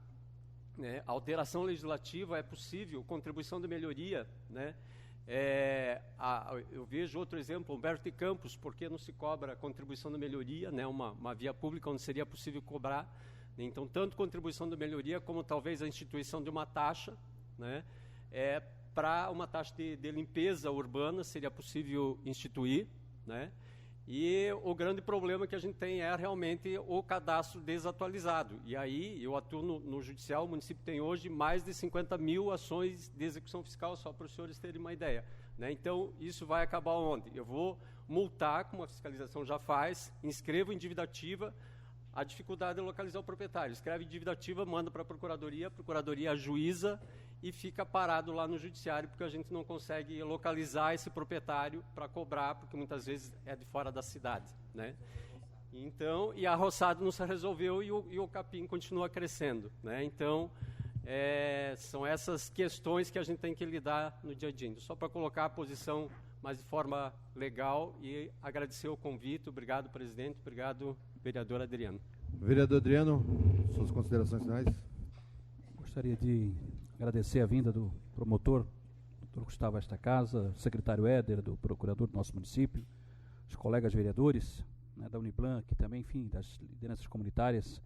Speaker 10: Né? A alteração legislativa é possível, contribuição de melhoria, né? Eu vejo outro exemplo, Humberto de Campos, por que não se cobra contribuição de melhoria, né? Uma via pública onde seria possível cobrar, né? Então, tanto contribuição de melhoria como talvez a instituição de uma taxa, né? Para uma taxa de limpeza urbana seria possível instituir, né? E o grande problema que a gente tem é realmente o cadastro desatualizado. E aí, eu atuo no Judicial, o município tem hoje mais de 50 mil ações de execução fiscal, só para os senhores terem uma ideia, né? Então, isso vai acabar onde? Eu vou multar, como a fiscalização já faz, inscrevo em dívida ativa. A dificuldade é localizar o proprietário. Escreve dívida ativa, manda para a procuradoria ajuiza e fica parado lá no judiciário, porque a gente não consegue localizar esse proprietário para cobrar, porque muitas vezes é de fora da cidade, né? Então, e a roçada não se resolveu e o capim continua crescendo, né? Então, são essas questões que a gente tem que lidar no dia a dia. Só para colocar a posição mas de forma legal, e agradecer o convite. Obrigado, presidente. Obrigado, vereador Adriano.
Speaker 1: Vereador Adriano, suas considerações finais.
Speaker 2: Gostaria de agradecer a vinda do promotor, doutor Gustavo, a esta casa, o secretário Éder, do procurador do nosso município, os colegas vereadores, né, da Uniplan, que também, enfim, das lideranças comunitárias.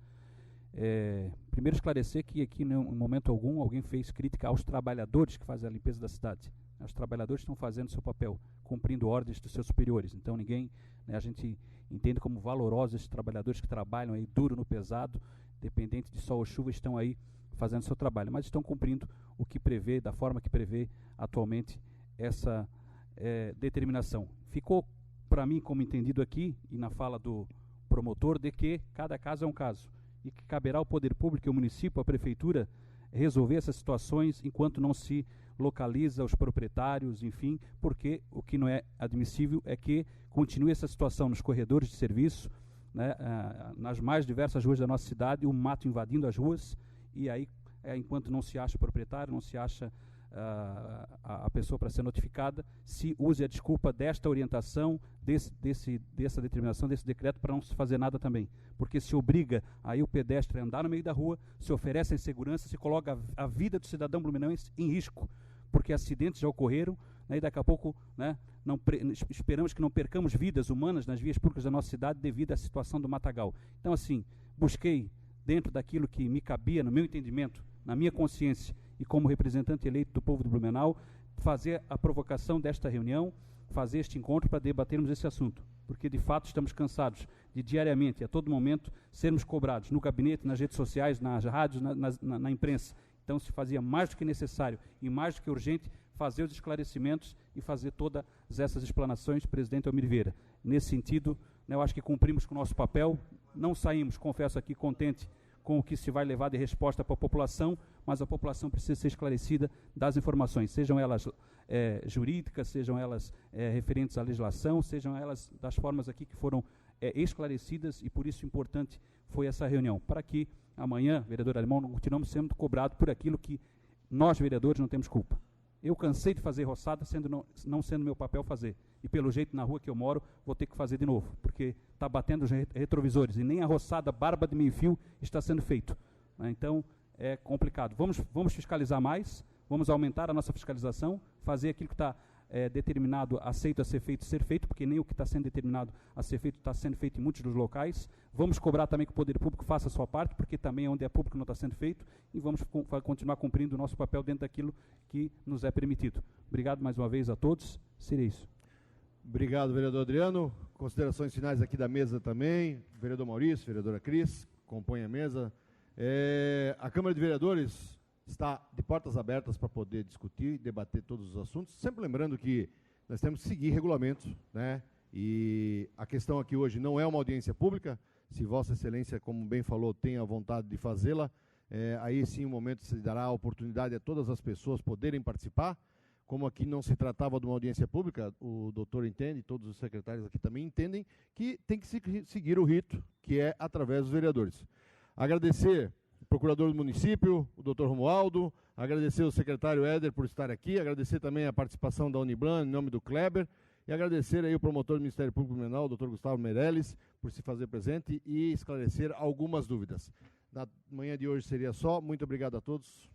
Speaker 2: Primeiro esclarecer que aqui, em momento algum, alguém fez crítica aos trabalhadores que fazem a limpeza da cidade. Os trabalhadores estão fazendo seu papel, cumprindo ordens dos seus superiores. Então ninguém, né, a gente entende como valorosos esses trabalhadores que trabalham aí duro no pesado, dependente de sol ou chuva, estão aí fazendo seu trabalho, mas estão cumprindo o que prevê, da forma que prevê atualmente essa determinação. Ficou para mim como entendido aqui e na fala do promotor de que cada caso é um caso e que caberá ao poder público e ao município, à prefeitura, resolver essas situações enquanto não se localiza os proprietários, enfim, porque o que não é admissível é que continue essa situação nos corredores de serviço, né, nas mais diversas ruas da nossa cidade, o mato invadindo as ruas, e aí, enquanto não se acha proprietário, não se acha a pessoa para ser notificada, se use a desculpa desta orientação, dessa determinação, desse decreto, para não se fazer nada também. Porque se obriga aí o pedestre a andar no meio da rua, se oferece a insegurança, se coloca a vida do cidadão blumenauense em risco, porque acidentes já ocorreram, né, e daqui a pouco, né, esperamos que não percamos vidas humanas nas vias públicas da nossa cidade devido à situação do matagal. Então, assim, busquei, dentro daquilo que me cabia, no meu entendimento, na minha consciência, e como representante eleito do povo do Blumenau, fazer a provocação desta reunião, fazer este encontro para debatermos esse assunto, porque de fato estamos cansados de diariamente, a todo momento, sermos cobrados no gabinete, nas redes sociais, nas rádios, na imprensa. Então se fazia mais do que necessário e mais do que urgente fazer os esclarecimentos e fazer todas essas explanações, presidente Almir Vieira. Nesse sentido, né, eu acho que cumprimos com o nosso papel, não saímos, confesso aqui, contente com o que se vai levar de resposta para a população, mas a população precisa ser esclarecida das informações, sejam elas jurídicas, sejam elas referentes à legislação, sejam elas das formas aqui que foram esclarecidas, e por isso importante foi essa reunião, para que amanhã, vereador Alemão, não continuamos sendo cobrados por aquilo que nós, vereadores, não temos culpa. Eu cansei de fazer roçada, não sendo meu papel fazer. E pelo jeito, na rua que eu moro, vou ter que fazer de novo, porque está batendo os retrovisores, e nem a roçada barba de meio fio está sendo feito. Então, é complicado. Vamos fiscalizar mais, vamos aumentar a nossa fiscalização, fazer aquilo que está determinado, aceito a ser feito, porque nem o que está sendo determinado a ser feito está sendo feito em muitos dos locais. Vamos cobrar também que o poder público faça a sua parte, porque também onde é público não está sendo feito, e vamos continuar cumprindo o nosso papel dentro daquilo que nos é permitido. Obrigado mais uma vez a todos. Seria isso.
Speaker 1: Obrigado, vereador Adriano. Considerações finais aqui da mesa também. Vereador Maurício, vereadora Cris, compõe a mesa. A Câmara de Vereadores está de portas abertas para poder discutir e debater todos os assuntos, sempre lembrando que nós temos que seguir regulamentos, né? E a questão aqui hoje não é uma audiência pública. Se Vossa Excelência, como bem falou, tem a vontade de fazê-la, aí sim o momento se dará a oportunidade a todas as pessoas poderem participar. Como aqui não se tratava de uma audiência pública, o doutor entende, todos os secretários aqui também entendem, que tem que seguir o rito, que é através dos vereadores. Agradecer o procurador do município, o doutor Romualdo, agradecer o secretário Éder por estar aqui, agradecer também a participação da Uniblan, em nome do Kleber, e agradecer aí o promotor do Ministério Público Blumenau, o doutor Gustavo Meirelles, por se fazer presente e esclarecer algumas dúvidas. Na manhã de hoje seria só. Muito obrigado a todos.